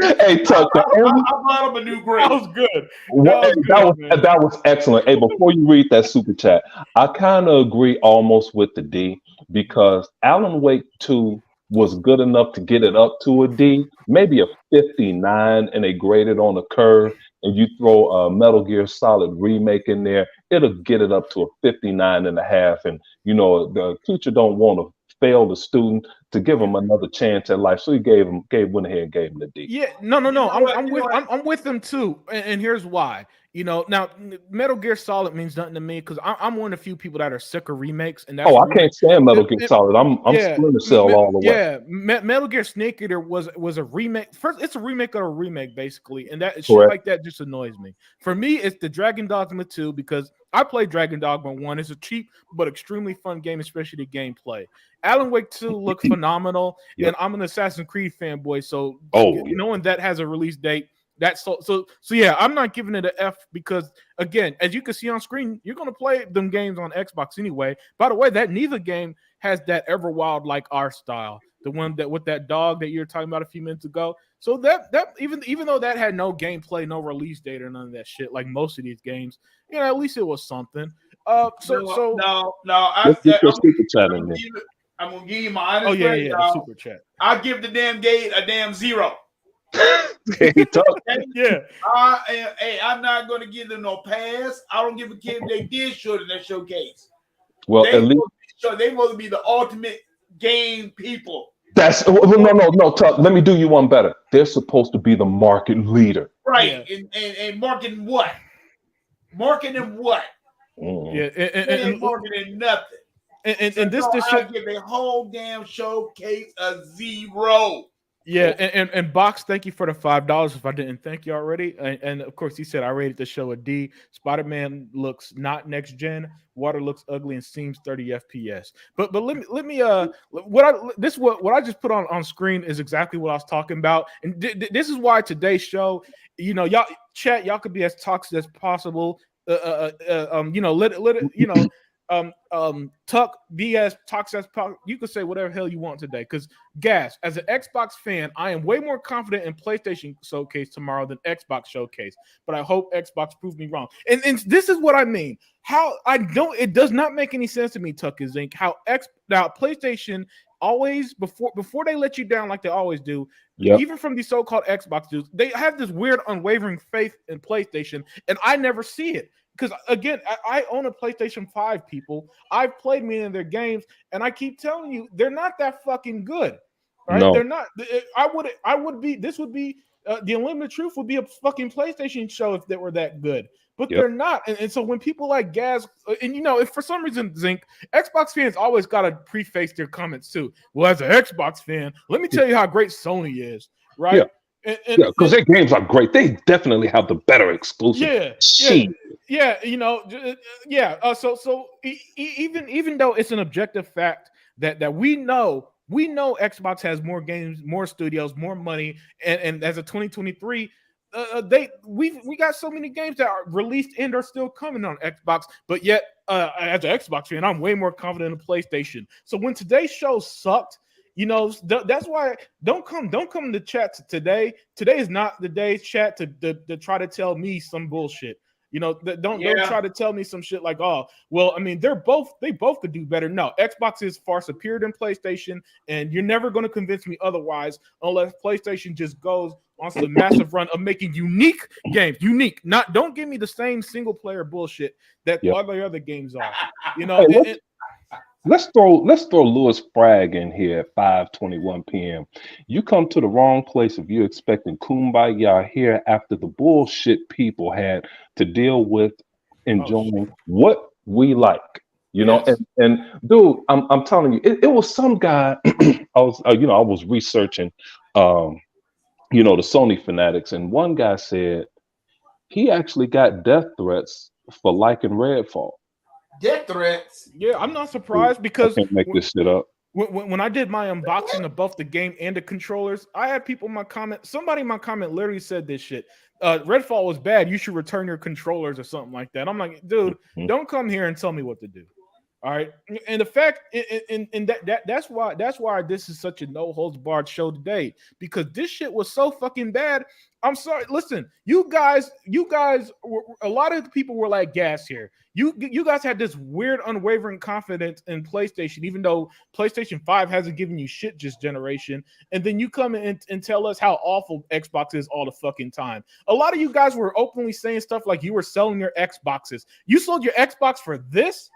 Hey, Tucker. I brought up a new grade. That was good. That was excellent. Hey, before you read that super chat, I kind of agree almost with the D because Alan Wake 2 was good enough to get it up to a D, maybe a 59, and they graded on a curve. And you throw a Metal Gear Solid remake in there, it'll get it up to a 59.5. And you know the teacher don't want to fail the student to give him another chance at life, so he went ahead and gave him the D. Yeah, no. I'm with them too, and here's why. You know, now Metal Gear Solid means nothing to me because I'm one of the few people that are sick of remakes. And that's I can't stand Metal Gear Solid. I'm Splinter Cell all the way. Yeah, Metal Gear Snake Eater was a remake. First, it's a remake of a remake, basically, and that shit like that just annoys me. For me, it's the Dragon Dogma 2 because I played Dragon Dogma 1. It's a cheap but extremely fun game, especially the gameplay. Alan Wake 2 looked phenomenal, and I'm an Assassin's Creed fanboy, so knowing that has a release date. That's so yeah, I'm not giving it an F because again, as you can see on screen, you're gonna play them games on Xbox anyway. By the way, that neither game has that Everwild like art style, the one that with that dog that you were talking about a few minutes ago. So that even though that had no gameplay, no release date or none of that shit, like most of these games, you know, at least it was something. I'm gonna give you my honest the super chat. I'll give the damn game a damn 0. Hey, Tuck. Yeah, Hey, I'm not going to give them no pass. I don't give a kid if they did show it in that showcase. Well, at least They supposed to be the ultimate game people. that's no, Tuck. Let me do you one better. They're supposed to be the market leader. Right. And marketing what? Marketing what? yeah, They ain't marketing nothing. and this I give a whole damn showcase a 0. Yeah, and Box, thank you for the $5. If I didn't thank you already, and of course he said I rated the show a D. Spider-Man looks not next gen. Water looks ugly and seems 30 FPS. But let me what I just put on screen is exactly what I was talking about, and this is why today's show, y'all chat, y'all could be as toxic as possible. Let it, Tuck be as toxic as possible. You can say whatever hell you want today, because Gas, as an Xbox fan, I am way more confident in PlayStation Showcase tomorrow than Xbox Showcase. But I hope Xbox proves me wrong. And this is what I mean. It does not make any sense to me, Tuck and Zinc, how PlayStation always before they let you down like they always do. Yep. Even from these so-called Xbox dudes, they have this weird unwavering faith in PlayStation, and I never see it. Because again, I own a PlayStation 5, people. I've played many of their games, and I keep telling you, they're not that fucking good. Right? No. They're not. I would be. This would be the Unlimited Truth would be a fucking PlayStation show if they were that good. But they're not. And so when people like Gaz, and if for some reason, Zinc, Xbox fans always got to preface their comments too. Well, as an Xbox fan, let me tell you how great Sony is, right? Yeah. Because their games are great. They definitely have the better exclusive. So even though it's an objective fact that we know Xbox has more games, more studios, more money, and as a 2023, we got so many games that are released and are still coming on Xbox, but yet as an Xbox fan, I'm way more confident in PlayStation. So when today's show sucked, that's why don't come to chat today. Today is not the day's chat to try to tell me some bullshit. Don't try to tell me some shit like, oh, well, I mean, they both could do better. No, Xbox is far superior than PlayStation, and you're never going to convince me otherwise unless PlayStation just goes on some massive run of making unique games. Don't give me the same single player bullshit that all the other games are. Let's throw Louis Bragg in here at 5:21 p.m. You come to the wrong place if you're expecting kumbaya here after the bullshit people had to deal with enjoying what we like. And dude, I'm telling you, it was some guy. I was researching the Sony fanatics, and one guy said he actually got death threats for liking Redfall. Death threats. Yeah, I'm not surprised because I can't make this shit up. When I did my unboxing of both the game and the controllers, I had people in my comment. Somebody in my comment literally said this shit. Redfall was bad. You should return your controllers or something like that. I'm like, dude, don't come here and tell me what to do. All right, and the fact, and that's why this is such a no holds barred show today, because this shit was so fucking bad. I'm sorry. Listen, you guys, a lot of the people were like Gas here. You guys had this weird, unwavering confidence in PlayStation, even though PlayStation 5 hasn't given you shit this generation. And then you come in and tell us how awful Xbox is all the fucking time. A lot of you guys were openly saying stuff like you were selling your Xboxes. You sold your Xbox for this?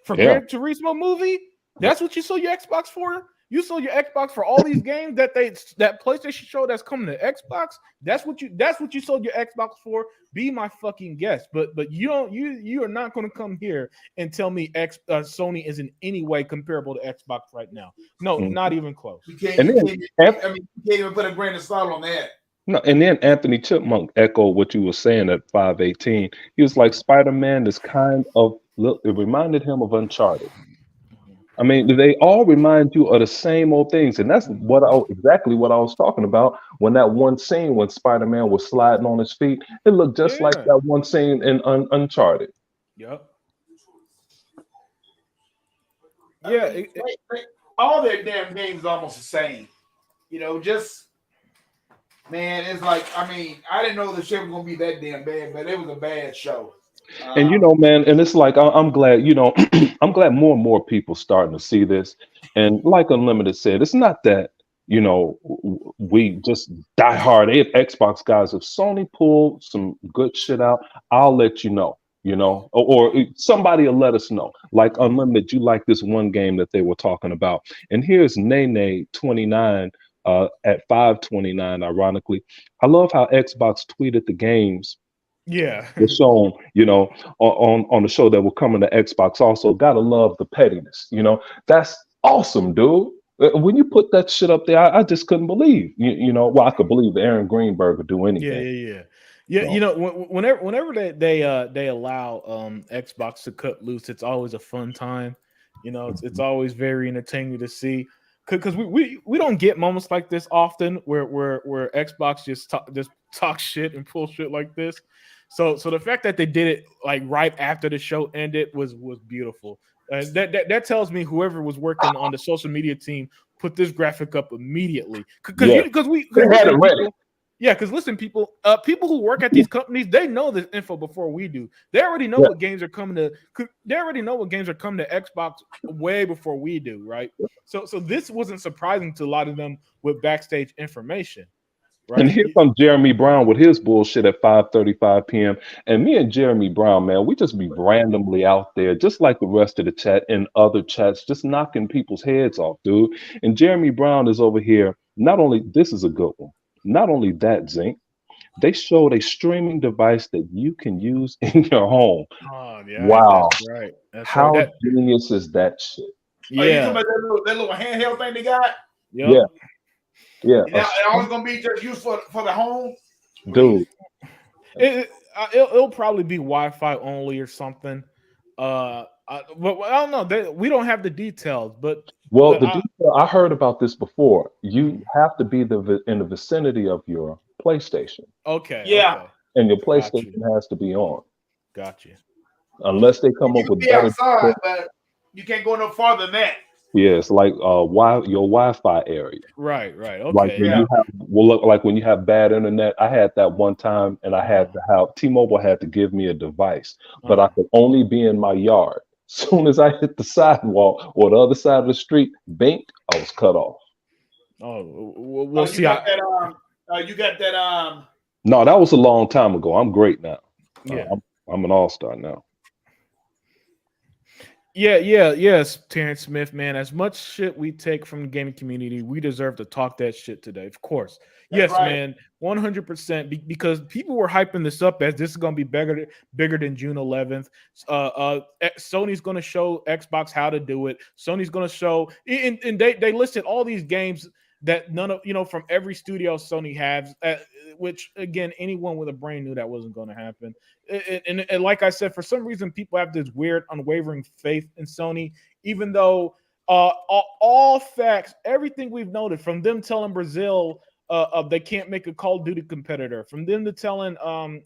For Gran Turismo movie? That's what you sold your Xbox for? You sold your Xbox for all these games that PlayStation show that's coming to Xbox? That's what you sold your Xbox for? Be my fucking guest. But you are not going to come here and tell me Sony is in any way comparable to Xbox right now. No, not even close. You can't even put a grain of salt on that. No, and then Anthony Chipmunk echoed what you were saying at 5:18. He was like, Spider-Man is it reminded him of Uncharted. I mean, they all remind you of the same old things, and that's exactly what I was talking about when that one scene when Spider-Man was sliding on his feet. It looked just like that one scene in Uncharted. Yep. All their damn games are almost the same. Man, it's like, I mean, I didn't know the shit was gonna be that damn bad, but it was a bad show. And man, and it's like I'm glad, I'm glad more and more people starting to see this. And like Unlimited said, it's not that you know, we just die hard Xbox guys. If Sony pull some good shit out, I'll let you know. You know, or somebody will let us know. Like Unlimited, you like this one game that they were talking about, and here's Nene 29 at 529. Ironically, I love how Xbox tweeted the games Yeah. were shown, you know, on the show that were coming to Xbox. Also, gotta love the pettiness. You know, that's awesome, dude. When you put that shit up there, I just couldn't believe. You know, well, I could believe Aaron Greenberg would do Yeah, anything. yeah. You So, know, whenever they allow Xbox to cut loose, it's always a fun time. You know, it's mhm. always very entertaining to see because we don't get moments like this often where Xbox just talk shit and pull shit like this. So the fact that they did it like right after the show ended was beautiful. That tells me whoever was working on the social media team put this graphic up immediately because Yeah, they had it listen, ready. people. Yeah, because listen, people who work at these companies, they know this info before we do. They already know Yeah. what games are coming to. They already know what games are coming to Xbox way before we do, right? So this wasn't surprising to a lot of them with backstage information, And right? here comes Jeremy Brown with his bullshit at 5:35 p.m. And me and Jeremy Brown, man, we just be randomly out there, just like the rest of the chat and other chats, just knocking people's heads off, dude. And Jeremy Brown is over here. Not only this is a good one. Not only that, Zinc, they showed a streaming device that you can use in your home. Oh yeah, Wow, that's right. That's right. how That genius is that shit? Oh, you talking yeah, about that little handheld thing they got? yep. Yeah, yeah, And now it all gonna be just used for the home. dude. It'll probably be Wi-Fi only or something. But I don't know. We don't have the details, but Well, but the I, detail I heard about this before. You mhm. have to be in the vicinity of your PlayStation, Okay, Yeah, okay, and your got you, PlayStation has to be on, got you. unless they come you up can with be better. outside, but you can't go no farther than that. Yeah, it's like your Wi-Fi area. Right, right. Like Okay, when Yeah. you have well, look, like when you have bad internet. I had that one time, and I had uh-huh, to have T-Mobile had to give me a device, but I uh-huh. could only be in my yard. Soon as I hit the sidewalk or the other side of the street, banked, I was cut off. Oh, we'll Oh, you see. got that. You got that. No, that was a long time ago. I'm great now. Uh, Yeah. I'm I'm an all-star now. Yes, Terrence Smith, man. As much shit we take from the gaming community, we deserve to talk that shit today. Of course. That's Yes, right. man. 100% because people were hyping this up as this is going to be bigger than June 11th. Sony's going to show Xbox how to do it. Sony's going to show and they listed all these games that none of from every studio Sony has, which again anyone with a brain knew that wasn't going to happen. And like I said, for some reason, people have this weird, unwavering faith in Sony, even though all facts, everything we've noted, from them telling Brazil they can't make a Call of Duty competitor, from them to telling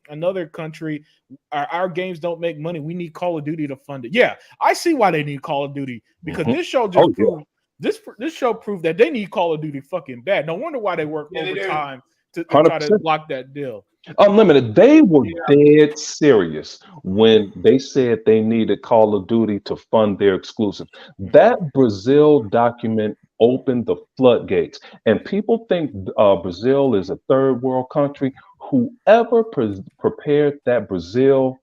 another country our games don't make money, we need Call of Duty to fund it. Yeah, I see why they need Call of Duty because Mhm. this show Oh just yeah, proved this show proved that they need Call of Duty fucking bad. No wonder why they work Yeah, they do. overtime to hundred try to percent. block that deal. Unlimited. They were Yeah. dead serious when they said they needed Call of Duty to fund their exclusive. Mhm. That Brazil document opened the floodgates, and people think Brazil is a third world country. Whoever prepared that Brazil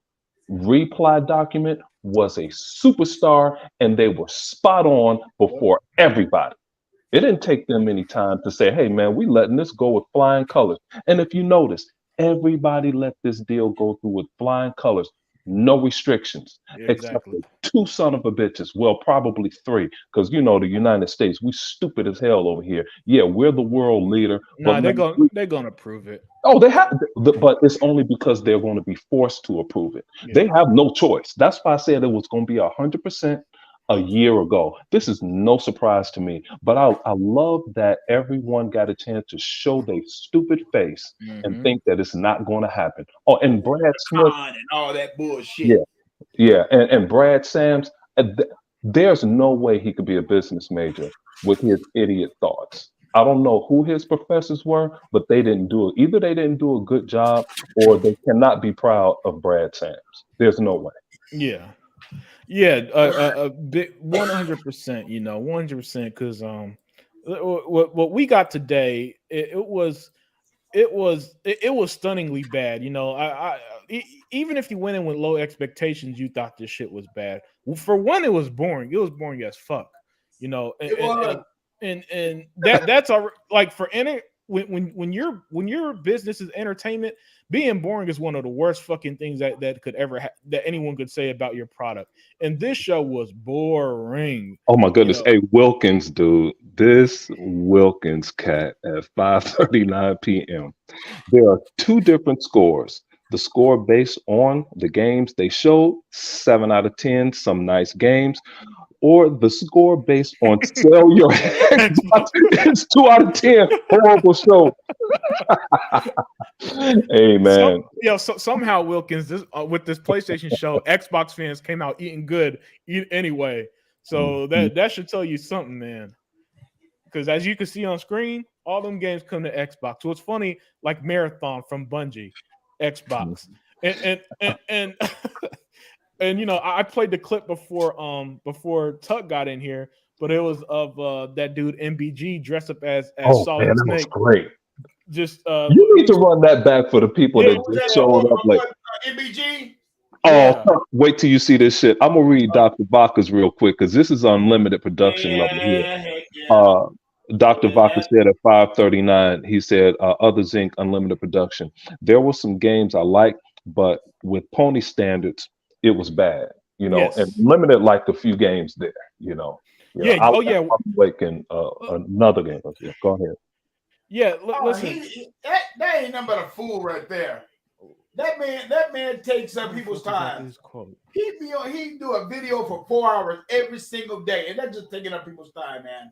reply document was a superstar, and they were spot on Yep. before everybody. It didn't take them any time to say, hey, man, we letting this go with flying colors. And if you notice, everybody let this deal go through with flying colors, no restrictions, except Exactly. for two son of a bitches. Well, probably three, because the United States, we stupid as hell over here. Yeah, we're the world leader, but Nah, man, they're gonna prove it. oh, they have, but it's only because they're going to be forced to approve it. They Yeah. have no choice. That's why I said it was going to be 100% a year ago. This is no surprise to me, but I love that everyone got a chance to show their stupid face and Hmm. think that it's not going to happen. Oh, and Brad Smith, Con and all that bullshit. yeah, yeah, and Brad Sams, there's no way he could be a business major with his idiot thoughts. I don't know who his professors were, but they didn't do it. Either they didn't do a good job, or they cannot be proud of Brad Sams. There's no way. Yeah. Yeah. A bit 100%. 100%. Because what we got today, it was stunningly bad. You know, even if you went in with low expectations, you thought this shit was bad. For one, it was boring. It was boring as fuck. You know, and that's all. Like for any when your business is entertainment, being boring is one of the worst fucking things that could ever that anyone could say about your product. And this show was boring. Oh my goodness. You know? Hey, Wilkins, dude. This Wilkins cat at 5:39 p.m. There are two different scores. The score based on the games they showed, 7 out of 10, some nice games, or the score based on sell your Xbox, it's 2 out of 10, horrible show. Hey man. Somehow Wilkins, with this PlayStation show, Xbox fans came out eating good anyway. So that should tell you something, man. Because as you can see on screen, all them games come to Xbox. So it's funny, like Marathon from Bungie, Xbox, and and you know, I played the clip before Tuck got in here, but it was of that dude MBG dressed up as Oh Solid man, that was Snake. great. Just You need to run that back for the people that just showed up like MBG. oh, wait till you see this shit. I'm gonna read Dr. Vaca's real quick because this is unlimited production level here. Dr. Vaca said at 5:39, he said, other Zinc unlimited production. There were some games I liked, but with Pony standards, it was bad, you know, and limited like a few games there, you know. I'm waking another game. Yeah, go ahead. Yeah, listen. That ain't nothing but a fool right there. That man takes up people's time. He do a video for 4 hours every single day, and that's just taking up people's time, man.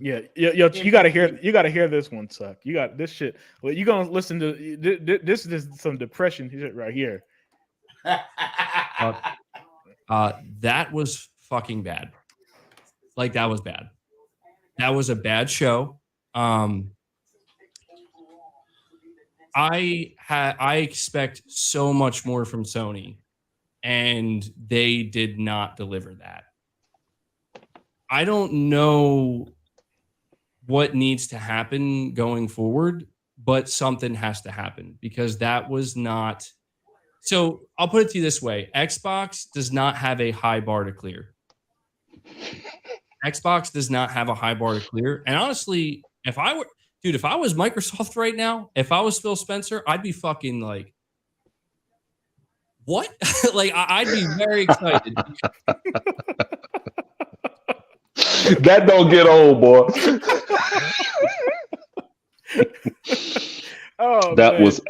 Yeah. You gotta hear this one, Suck. You got this shit. Well, you gonna listen to this is some depression shit right here. That was fucking bad. Like that was bad. That was a bad show. I expect so much more from Sony, and they did not deliver that. I don't know what needs to happen going forward, but something has to happen because that was not. So I'll put it to you this way. Xbox does not have a high bar to clear. Xbox does not have a high bar to clear. And honestly, if I was Microsoft right now, if I was Phil Spencer, I'd be fucking like, what? Like, I'd be very excited. That don't get old, boy. That was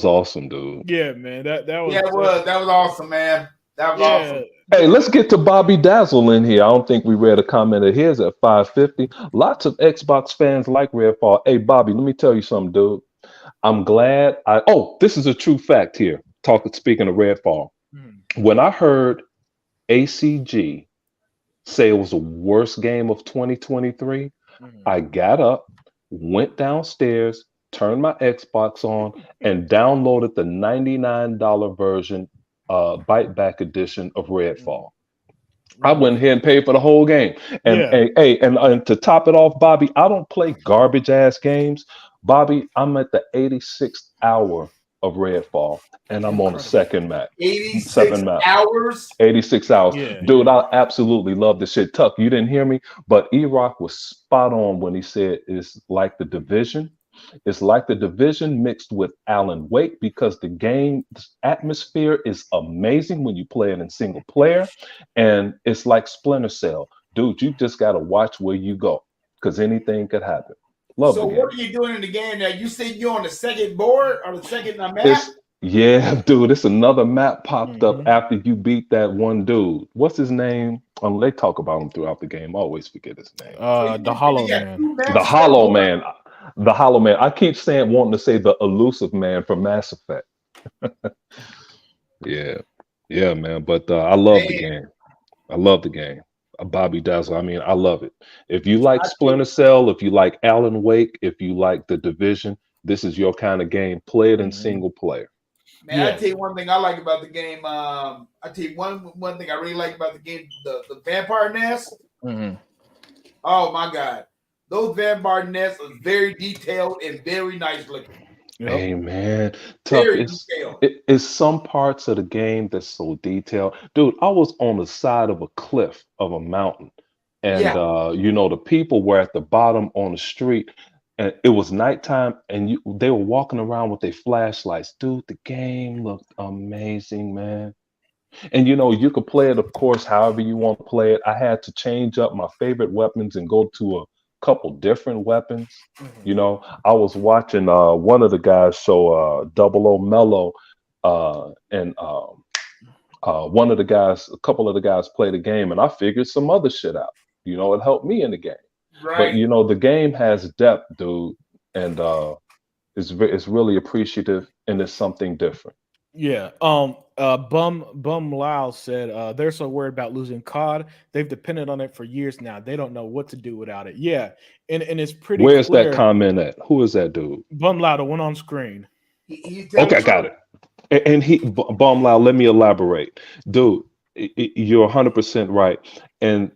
awesome, dude. Yeah, man. That was that was awesome, man. That was awesome. Hey, let's get to Bobby Dazzle in here. I don't think we read a comment of his at 5:50. Lots of Xbox fans like Redfall. Hey, Bobby, let me tell you something, dude. I'm glad this is a true fact here. Speaking of Redfall. When I heard ACG say it was the worst game of 2023, I got up, went downstairs, turned my Xbox on, and downloaded the $99 version, Bite Back edition of Redfall. I went ahead and paid for the whole game. And to top it off, Bobby, I don't play garbage ass games. Bobby, I'm at the 86th hour of Redfall, and I'm on the second map. 86 hours? 86 hours. Yeah, dude, I absolutely love this shit. Tuck, you didn't hear me, but E-Rock was spot on when he said it's like the Division. It's like the Division mixed with Alan Wake because the game atmosphere is amazing when you play it in single player, and it's like Splinter Cell. Dude, you just got to watch where you go because anything could happen. So what are you doing in the game now? You said you're on the second board or the second map? Dude, it's another map popped up after you beat that one dude. What's his name? They talk about him throughout the game. I always forget his name. The Hollow Man. The Hollow Man. The Hollow Man. I keep wanting to say the elusive man from Mass Effect. Yeah, man. But I love the game. I love the game. Bobby Dazzle. I mean, I love it. If you like Splinter Cell, if you like Alan Wake, if you like the Division, this is your kind of game. Play it in single player. Man, I tell you one thing I like about the game. I tell you one thing I really like about the game: the vampire nest. Oh my god! those vampire nests are very detailed and very nice looking. Yep. Hey man, tough. Very detailed. It's some parts of the game that's so detailed, dude. I was on the side of a cliff of a mountain, and Yeah. the people were at the bottom on the street, and it was nighttime, and they were walking around with their flashlights, dude. The game looked amazing, man. And you could play it, of course, however you want to play it. I had to change up my favorite weapons and go to a couple different weapons. I was watching one of the guys show Double O Mello, and one of the guys, a couple of the guys played the game, and I figured some other shit out. It helped me in the game. But Right. the game has depth, dude, and it's really appreciative, and it's something different. Yeah. Bum Lao said they're so worried about losing COD. They've depended on it for years now. They don't know what to do without it. Yeah, and it's pretty Where's that clear. comment at? Who is that dude? Bum Lao, the one on screen. He Okay, got it. And Bomb Loud, let me elaborate. Dude, you're 100% right.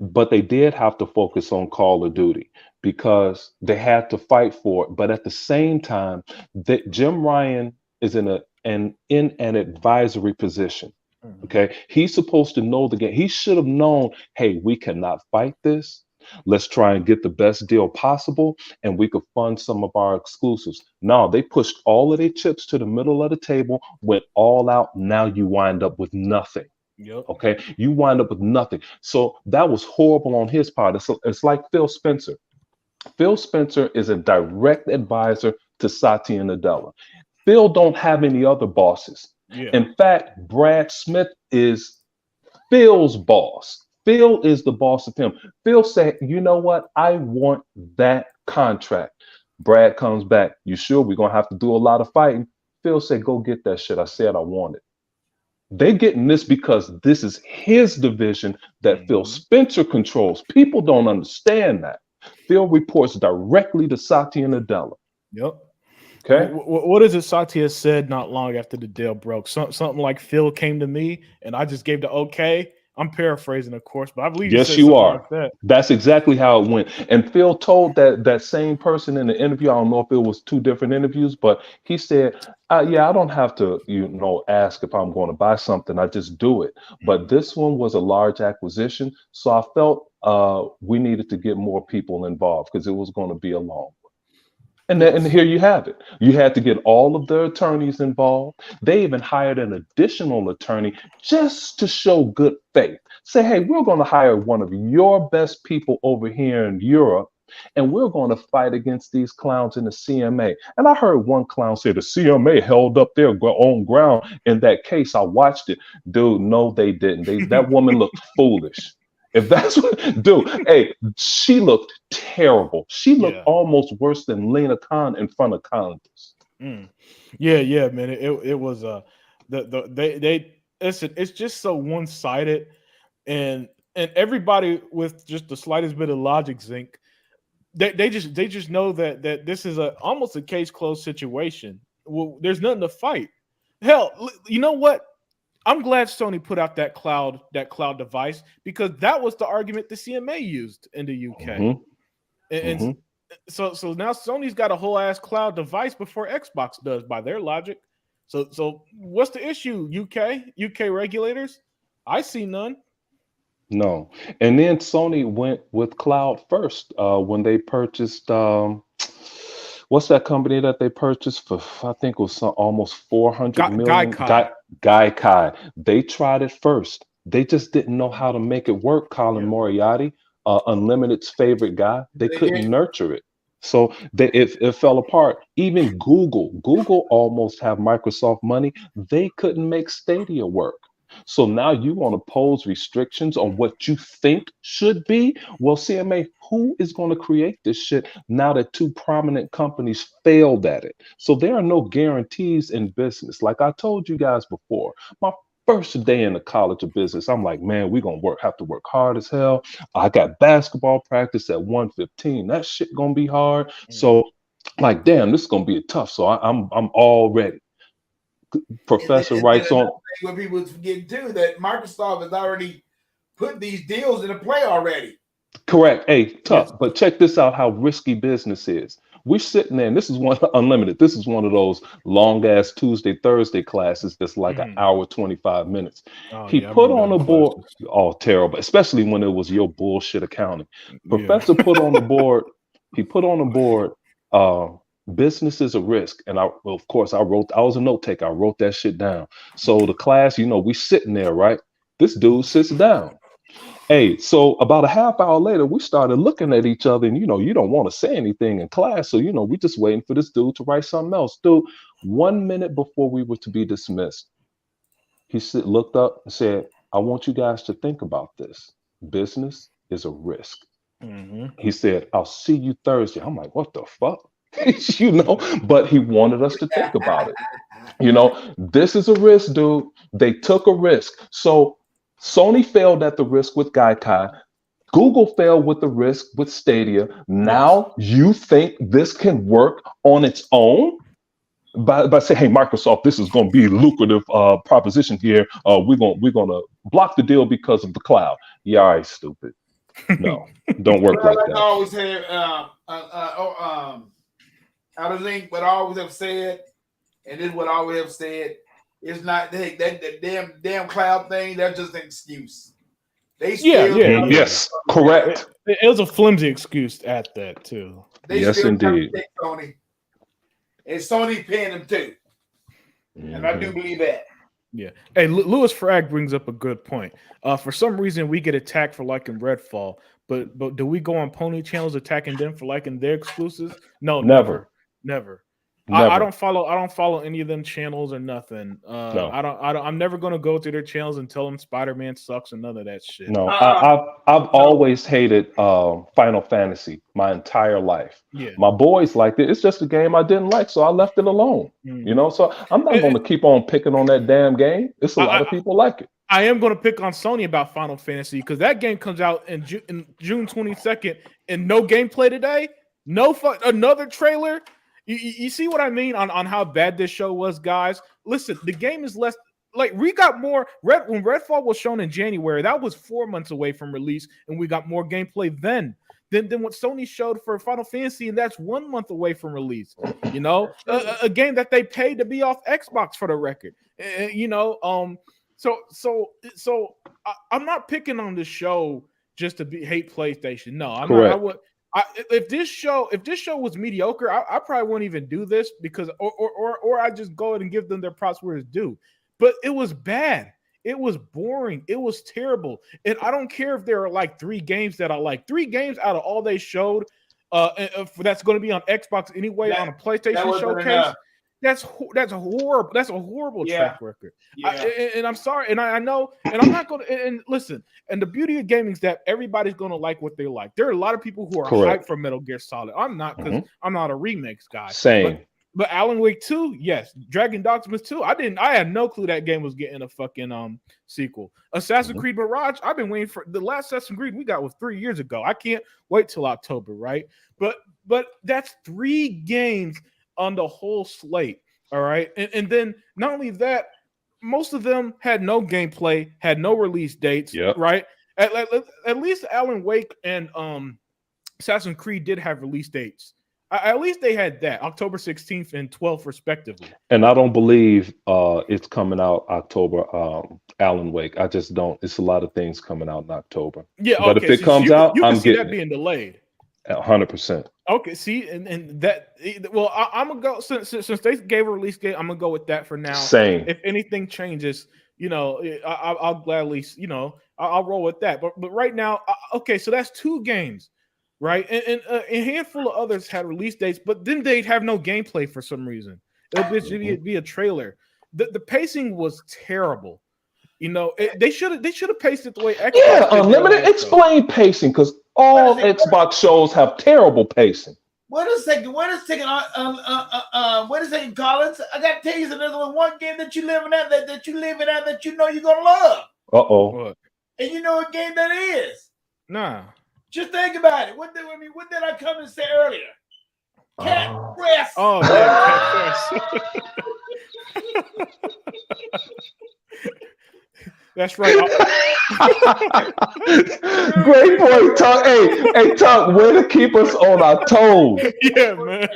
But they did have to focus on Call of Duty because they had to fight for it. But at the same time, that Jim Ryan is in an advisory position. Okay. He's supposed to know the game. He should have known, hey, we cannot fight this. Let's try and get the best deal possible, and we could fund some of our exclusives. No, they pushed all of their chips to the middle of the table, went all out. Now you wind up with nothing. Yep. Okay, you wind up with nothing. So that was horrible on his part. It's like Phil Spencer. Phil Spencer is a direct advisor to Satya Nadella. Phil don't have any other bosses. Yeah. In fact, Brad Smith is Phil's boss. Phil is the boss of him. Phil said, you know what? I want that contract. Brad comes back. You sure? We're going to have to do a lot of fighting. Phil said, go get that shit. I said I want it. They're getting this because this is his division that Phil Spencer controls. People don't understand that. Phil reports directly to Satya Nadella. Yep. Okay. What is it Satya said not long after the deal broke? Something like Phil came to me and I just gave the okay. I'm paraphrasing, of course, but I believe yes, you are. Like that. That's exactly how it went. And Phil told that same person in the interview. I don't know if it was two different interviews, but he said, "Yeah, I don't have to, ask if I'm going to buy something. I just do it." But this one was a large acquisition, so I felt we needed to get more people involved because it was going to be a long one. And here you have it. You had to get all of the attorneys involved. They even hired an additional attorney just to show good faith. Say, hey, we're going to hire one of your best people over here in Europe, and we're going to fight against these clowns in the CMA. And I heard one clown say the CMA held up their own ground in that case. I watched it. Dude, no, they didn't. That woman looked foolish. If that's what, dude, hey, she looked terrible. She looked almost worse than Lena Khan in front of Congress. Yeah, man. It was it's just so one sided, and everybody with just the slightest bit of logic, Zinc, they just know that this is almost a case closed situation. Well, there's nothing to fight. Hell, you know what? I'm glad Sony put out that cloud device because that was the argument the CMA used in the UK. And so now Sony's got a whole ass cloud device before Xbox does by their logic. So what's the issue, UK regulators? I see none. No. And then Sony went with cloud first when they purchased what's that company that they purchased for? I think it was almost 400 million. Gaikai. They tried it first. They just didn't know how to make it work. Colin Moriarty, Unlimited's favorite guy, they couldn't nurture it. So it fell apart. Even Google almost have Microsoft money. They couldn't make Stadia work. So now you want to pose restrictions on what you think should be? Well, CMA, who is going to create this shit now that two prominent companies failed at it? So there are no guarantees in business. Like I told you guys before, my first day in the College of Business, I'm like, man, we're going to have to work hard as hell. I got basketball practice at 1:15. That shit going to be hard. So like, damn, this is going to be tough. So I'm all ready. Professor writes on what people forget too, that Microsoft has already put these deals into play already. Correct. Hey, tough. Yes. But check this out how risky business is. We're sitting there, and this is one unlimited. This is one of those long ass Tuesday, Thursday classes that's like an hour, 25 minutes. Oh He yeah, I put remember on them the board, classes. oh, terrible, especially when it was your bullshit accounting. Yeah. Professor put on the board, he put on the board, uh, business is a risk. And well, of course, I was a note taker. I wrote that shit down. So the class, we sitting there, right? This dude sits down. Hey, so about a half hour later, we started looking at each other, and you don't want to say anything in class, so we just waiting for this dude to write something else. Dude, 1 minute before we were to be dismissed, he looked up and said, "I want you guys to think about this. Business is a risk." He said, "I'll see you Thursday." I'm like, "What the fuck?" But he wanted us to think about it. This is a risk, dude. They took a risk. So Sony failed at the risk with Gaikai. Google failed with the risk with Stadia. Now you think this can work on its own? By saying, "Hey, Microsoft, this is going to be a lucrative proposition here. We're gonna block the deal because of the cloud." Yeah, all right, stupid. No, don't work like I that. always have, I don't think what I always have said, and this is what I always have said. It's not that damn cloud thing. That's just an excuse. They still Yes, correct. It was a flimsy excuse at that too. They yes, still indeed. take Sony, and Sony paying them too, and I do believe that. Yeah. Hey, Lewis Frag brings up a good point. For some reason, we get attacked for liking Redfall, but do we go on pony channels attacking them for liking their exclusives? No, never. I don't follow any of them channels or nothing. No. I'm never gonna go to their channels and tell them Spider-Man sucks and none of that shit. No, I've always hated Final Fantasy my entire life. Yeah. My boys liked it. It's just a game I didn't like, so I left it alone. So I'm not going to keep on picking on that damn game. It's a lot of people like it. I am going to pick on Sony about Final Fantasy because that game comes out in June 22nd and no gameplay today. Another trailer. You see what I mean on how bad this show was, guys? Listen, the game is less like we got more when Redfall was shown in January. That was 4 months away from release, and we got more gameplay then than what Sony showed for Final Fantasy, and that's 1 month away from release. A game that they paid to be off Xbox for the record. So I'm not picking on the show just to hate PlayStation. No, I'm not. I would. If this show was mediocre, I probably wouldn't even do this because or I just go ahead and give them their props where it's due. But it was bad. It was boring. It was terrible. And I don't care if there are like 3 games that I like. 3 games out of all they showed that's going to be on Xbox anyway on a PlayStation showcase. That's horrible. That's a horrible track record. Yeah. And I'm sorry. And I know. And I'm not going to. And listen. And the beauty of gaming is that everybody's going to like what they like. There are a lot of people who are hyped for Metal Gear Solid. I'm not because I'm not a remakes guy. Same. But Alan Wake 2, yes. Dragon Dogma 2. I had no clue that game was getting a fucking sequel. Assassin's Creed Mirage. I've been waiting for the last Assassin's Creed we got was 3 years ago. I can't wait till October, right? But that's 3 games on the whole slate. All right. And then not only that, most of them had no gameplay, had no release dates. Right. At least Alan Wake and Assassin's Creed did have release dates. At least they had that October 16th and 12th respectively. And I don't believe it's coming out October. Alan Wake. I just don't. It's a lot of things coming out in October. Yeah. But if it comes out, I'm getting that being delayed. 100%. Okay, see, and that I'm gonna go since they gave a release date. I'm gonna go with that for now. Same. If anything changes, I'll gladly, I'll roll with that. But right now, okay, so that's 2 games, right? And a handful of others had release dates, but then they'd have no gameplay for some reason. It'll be a trailer. The pacing was terrible. They should have paced it the way Xbox did. Yeah, Unlimited. Explain pacing because all Xbox shows have terrible pacing. Wait a second, Collins. I got to tell you, there's only one game that you living at that you know you're gonna love. What? And you know what game that is? Nah. Just think about it. What did I come and say earlier? Cat Press. Oh, yeah, Cat Press. That's right. Great point, Tuck. Hey, Tuck, way to keep us on our toes. Yeah, man.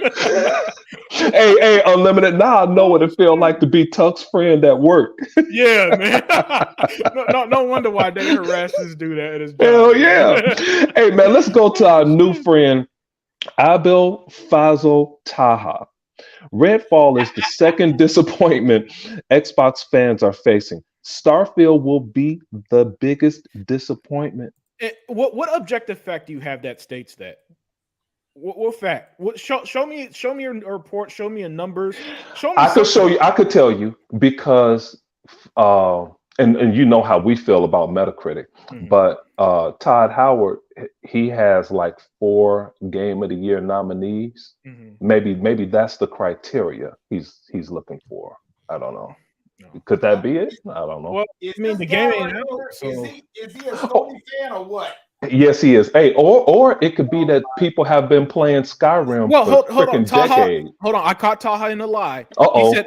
Hey, Unlimited. Now I know what it feels like to be Tuck's friend at work. Yeah, man. No wonder why they harass this dude at his job. Hell yeah. Hey, man, let's go to our new friend, Abel Fazo Taha. Redfall is the second disappointment Xbox fans are facing. Starfield will be the biggest disappointment. What objective fact do you have that states that? What fact? Show me a report. Show me a numbers. Show me. I could show you. I could tell you because, and you know how we feel about Metacritic. But Todd Howard, he has like 4 Game of the Year nominees. Maybe that's the criteria he's looking for. I don't know. Could that be it? I don't know. Well, I mean, the game ain't out. So. Is he a Sony fan or what? Yes, he is. Hey, or it could be that people have been playing Skyrim for freaking decades. Hold on, I caught Taha in a lie.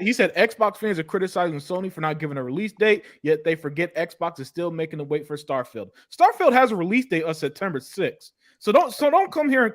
He said Xbox fans are criticizing Sony for not giving a release date, yet they forget Xbox is still making the wait for Starfield. Starfield has a release date of September 6th. So don't come here and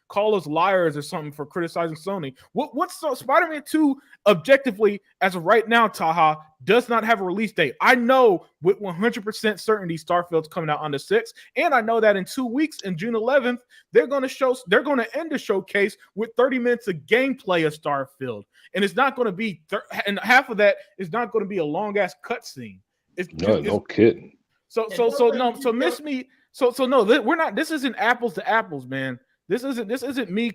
call us liars or something for criticizing Sony. What's Spider-Man 2 objectively as of right now, Taha, does not have a release date. I know with 100% certainty Starfield's coming out on the 6th, and I know that in 2 weeks, in June 11th, they're going to end the showcase with 30 minutes of gameplay of Starfield, and it's not going to be and half of that is not going to be a long ass cutscene. No kidding. Miss me. So no, we're not. This isn't apples to apples, man. This isn't me.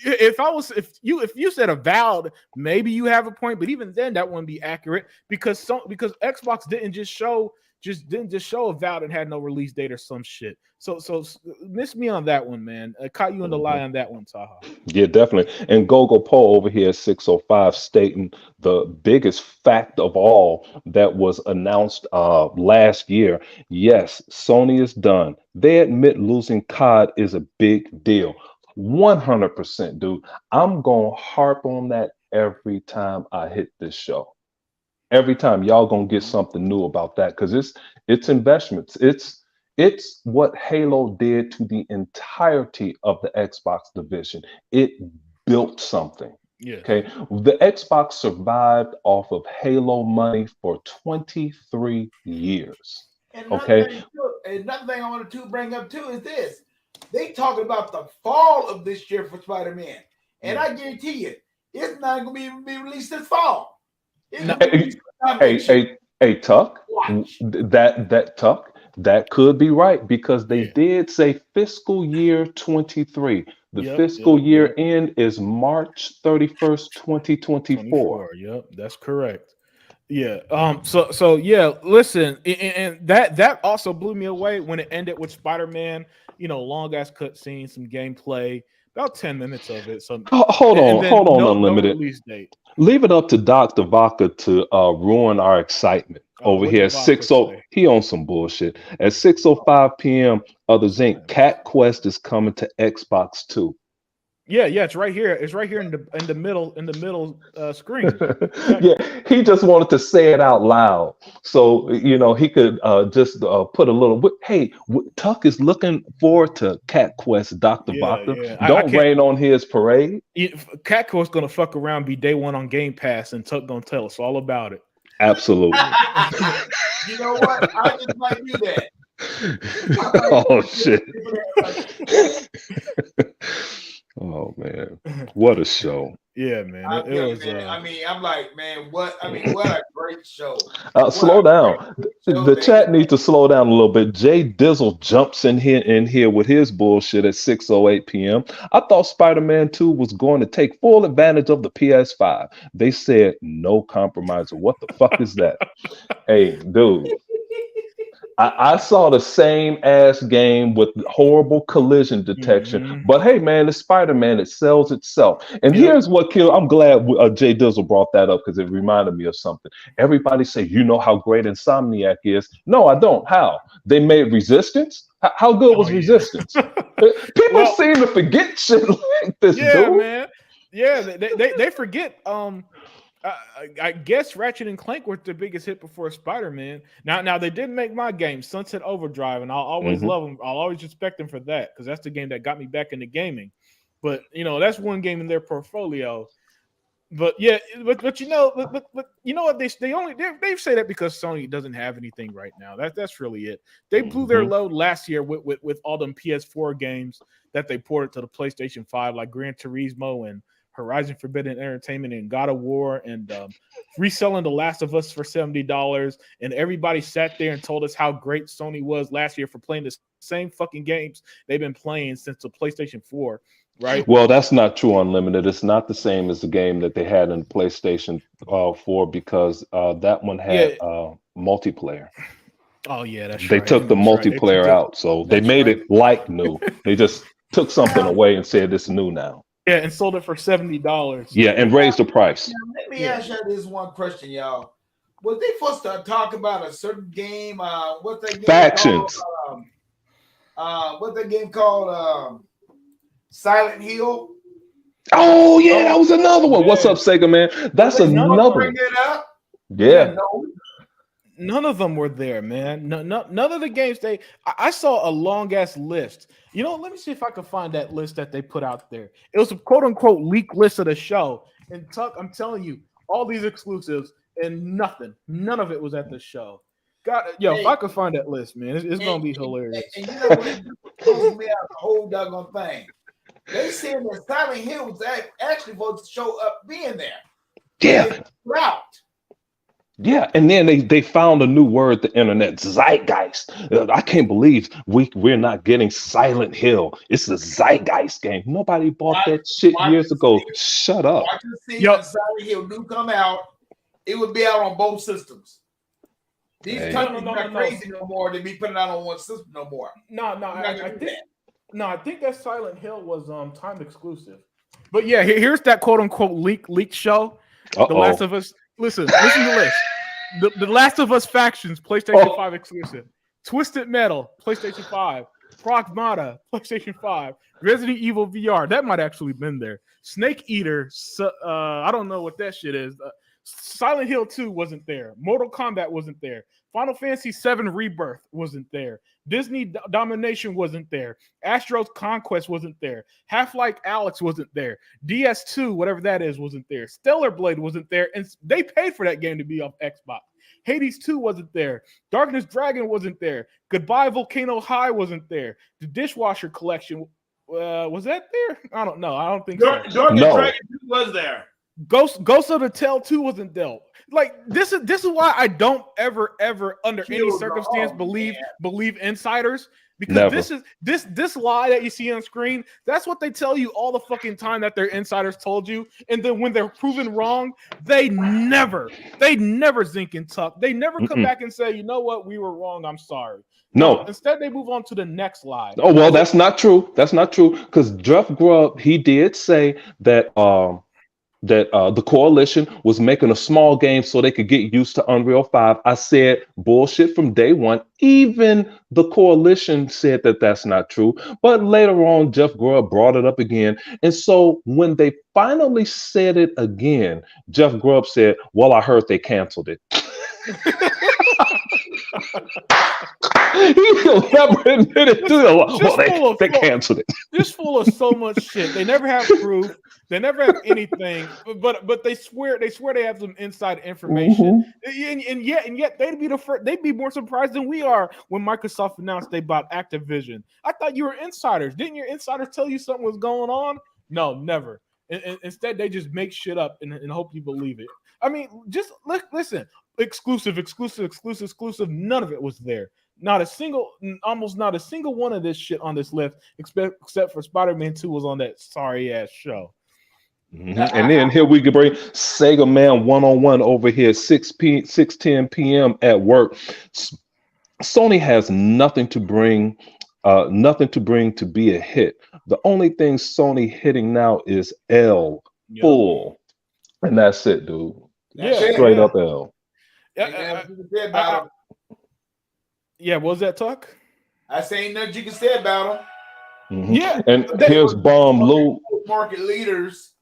If you said Avowed, maybe you have a point, but even then that wouldn't be accurate because Xbox didn't just show Avowed and had no release date or some shit. So miss me on that one, man. I caught you in the lie on that one, Taha. Yeah, definitely. And Gogo Poe over here at 605 stating the biggest fact of all that was announced last year. Yes, Sony is done. They admit losing COD is a big deal. 100%, dude. I'm going to harp on that every time I hit this show. Every time y'all going to get something new about that because it's investments. It's what Halo did to the entirety of the Xbox division. It built something. Yeah. Okay. The Xbox survived off of Halo money for 23 years. And another thing I wanted to bring up too is this. They talking about the fall of this year for Spider-Man. And I guarantee you, it's not going to be released this fall. Hey, Tuck, that Tuck, that could be right because they did say fiscal year 23. The fiscal year end is March 31st, 2024. Yep, that's correct. Yeah. So yeah, listen, and that also blew me away when it ended with Spider-Man, long ass cutscene, some gameplay, about 10 minutes of it. So hold on, Unlimited. No release date. Leave it up to Dr. Vaca to ruin our excitement over here at 6:00. He on some bullshit. At 6:05 p.m. Other Zinc, Cat Quest is coming to Xbox 2. Yeah, it's right here. It's right here in the middle screen. Yeah, he just wanted to say it out loud, so he could just put a little. Hey, Tuck is looking forward to Cat Quest, Dr. Vaca. Yeah. Don't rain on his parade. Cat Quest gonna fuck around, be day one on Game Pass, and Tuck gonna tell us all about it. Absolutely. You know what? I just might do that. Oh shit. Oh man, what a show! Yeah, man. It was. I'm like, man, what a great show. Slow down. The chat needs to slow down a little bit. Jay Dizzle jumps in here with his bullshit at 6:08 p.m. I thought Spider-Man 2 was going to take full advantage of the PS5. They said no compromise. What the fuck is that? Hey, dude. I saw the same ass game with horrible collision detection, but hey, man, it's Spider-Man. It sells itself. And here's what killed. I'm glad Jay Dizzle brought that up because it reminded me of something. Everybody say, you know how great Insomniac is. No, I don't. How? They made Resistance. How good was Resistance? People seem to forget shit like this, yeah, dude. Man. Yeah, they forget. I guess Ratchet and Clank were the biggest hit before Spider-Man. Now they did make my game, Sunset Overdrive, and I'll always love them. I'll always respect them for that because that's the game that got me back into gaming. But that's one game in their portfolio. But yeah, but you know what they say that because Sony doesn't have anything right now. That's really it. They blew their load last year with all them PS4 games that they ported to the PlayStation 5, like Gran Turismo and Horizon Forbidden Entertainment and God of War, and reselling The Last of Us for $70. And everybody sat there and told us how great Sony was last year for playing the same fucking games they've been playing since the PlayStation 4. Right. Well, that's not true. Unlimited. It's not the same as the game that they had in PlayStation 4 because that one had multiplayer. Oh yeah, that's they right. took the multiplayer out, so they made it like new. They just took something away and said it's new now. Yeah, and sold it for $70. Yeah, and raised the price. Let me ask you this one question, y'all. Was they supposed to talk about a certain game? What's that game Factions. called? What's that game called? Silent Hill. Oh yeah, that was another one. What's up, Sega man? That's another one. Yeah. None of them were there, man. None of the games I saw a long ass list. Let me see if I can find that list that they put out there. It was a quote unquote leak list of the show. And Tuck, I'm telling you, all these exclusives and none of it was at the show. If I could find that list, man, it's gonna be hilarious. And you know what? It throws me out the whole doggone thing. They said that Silent Hill was actually supposed to show up being there. Yeah. Route. Yeah, and then they found a new word, the internet, zeitgeist. I can't believe we're not getting Silent Hill. It's a zeitgeist game. Nobody bought that shit years ago. Shut up. I can see when Silent Hill do come out, it would be out on both systems. These companies are not crazy no more to be putting out on one system no more. I think that Silent Hill was time exclusive. But yeah, here's that quote unquote leak show. The Last of Us. Listen to this. The Last of Us Factions, PlayStation 5 exclusive. Twisted Metal, PlayStation 5. Pragmata, PlayStation 5. Resident Evil VR, that might actually been there. Snake Eater, I don't know what that shit is. Silent Hill 2 wasn't there. Mortal Kombat wasn't there. Final Fantasy 7 Rebirth wasn't there. Disney Domination wasn't there. Astro's Conquest wasn't there. Half-Life Alyx wasn't there. DS2, whatever that is, wasn't there. Stellar Blade wasn't there. And they paid for that game to be off Xbox. Hades 2 wasn't there. Darkness Dragon wasn't there. Goodbye Volcano High wasn't there. The Dishwasher Collection, was that there? I don't know. I don't think so. Darkness Dragon 2 was there. Ghost of the Tale 2 wasn't dealt. Like this is why I don't ever under any circumstance believe insiders, because this lie that you see on screen, that's what they tell you all the fucking time that their insiders told you, and then when they're proven wrong, they never zinc and tuck. They never come back and say, you know what, we were wrong, I'm sorry. No. Instead, they move on to the next lie. Oh well, that's not true. That's not true, because Jeff Grubb, he did say that the coalition was making a small game so they could get used to Unreal 5. I said bullshit from day one. Even the coalition said that that's not true. But later on, Jeff Grubb brought it up again. And so when they finally said it again, Jeff Grubb said, well, I heard they canceled it. They canceled it. Just full of so much shit. They never have proof. They never have anything. But they swear they have some inside information. And yet they'd be they'd be more surprised than we are when Microsoft announced they bought Activision. I thought you were insiders. Didn't your insiders tell you something was going on? No, never. And instead, they just make shit up and hope you believe it. I mean, just listen. Exclusive. None of it was there. Almost not a single one of this shit on this list, except for Spider-Man 2 was on that sorry ass show. And then here we can bring Sega Man one-on-one over here, 6:10 p.m. at work. Sony has nothing to bring to be a hit. The only thing Sony hitting now is L full, and that's it, dude. Straight up L. Yeah, what was that talk? I say ain't nothing you can say about them. Yeah, and here's Bomb Lou. Market leaders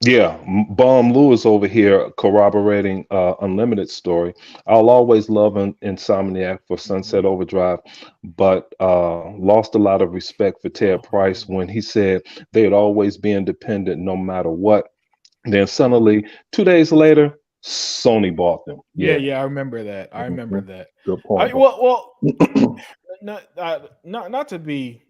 Yeah, Bomb Lewis over here corroborating Unlimited story. I'll always love Insomniac for Sunset Overdrive, but lost a lot of respect for Ted Price when he said they'd always be independent no matter what. Then suddenly, 2 days later, Sony bought them. Yeah, Yeah, yeah, I remember that. I remember mhm. that. Good I point. well, not to be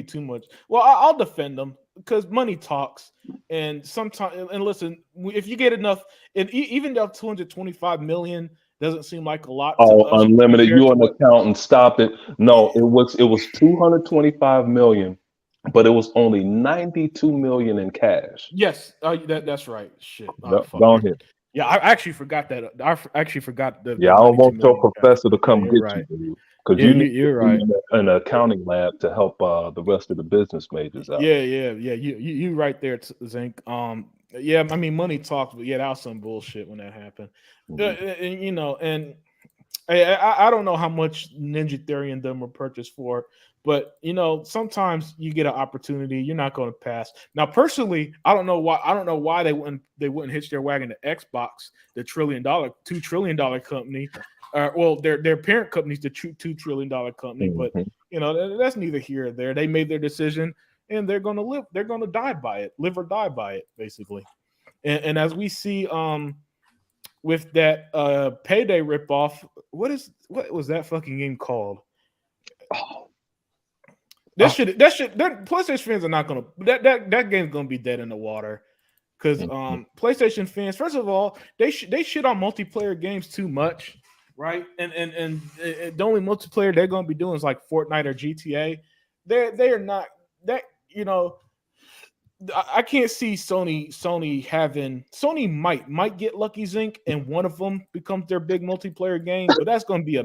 too much. Well, I'll defend them because money talks, and sometimes and listen, if you get enough, and even though 225 million doesn't seem like a lot to Oh, us unlimited. compared You're to an what. accountant. Stop it. No, it was 225 million, but it was only 92 million in cash. Yes, that's right. Shit. Oh Yep, fuck. go ahead. Yeah, I actually forgot that. Actually forgot Yeah, the I don't 92 want your million cash. professor to Yeah, come you're get you, right. because Yeah, you need to you're be right. in an accounting lab to help the rest of the business majors out. Yeah. You right there, Zinc. Yeah, I mean money talks, but yeah, that was some bullshit when that happened. Mhm. And, and I don't know how much Ninja Theory and them were purchased for, but sometimes you get an opportunity, you're not going to pass. Now, personally, I don't know why. I don't know why they wouldn't hitch their wagon to Xbox, the $2 trillion company. Well, their parent company's the $2 trillion company, but Mhm. that's neither here or there. They made their decision, and they're going to live. They're going to die by it, live or die by it, basically. And as we see, with that payday ripoff. What was that fucking game called? Oh, That oh, should that PlayStation fans are not gonna that game's gonna be dead in the water. Because mhm. PlayStation fans, first of all, they shit on multiplayer games too much, right? And the only multiplayer they're gonna be doing is like Fortnite or GTA. They are not that you know I can't see Sony having Sony might get Lucky Zinc and one of them becomes their big multiplayer game, but that's going to be a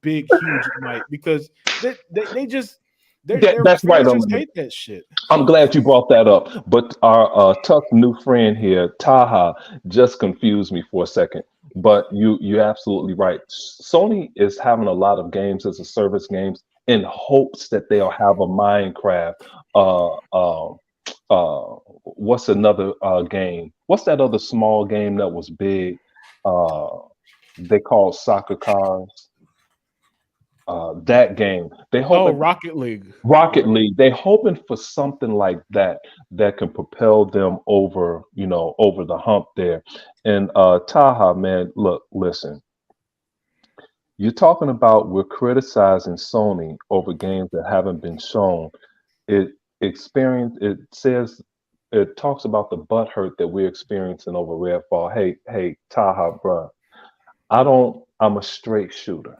big huge might because they just their That's right, fans just Unlimited. hate that shit. I'm glad you brought that up. But our tough new friend here, Taha, just confused me for a second. But you're absolutely right. Sony is having a lot of games as a service games in hopes that they'll have a Minecraft. Uh, uh, what's another game? What's that other small game that was big? Uh, they called soccer cars. That game. They Oh, hoping Rocket League. Rocket League. They're hoping for something like that that can propel them over, over the hump there. And Taha, man, look, listen. You're talking about we're criticizing Sony over games that haven't been shown. It says it talks about the butthurt that we're experiencing over Redfall. Hey, Taha, bruh. I'm a straight shooter.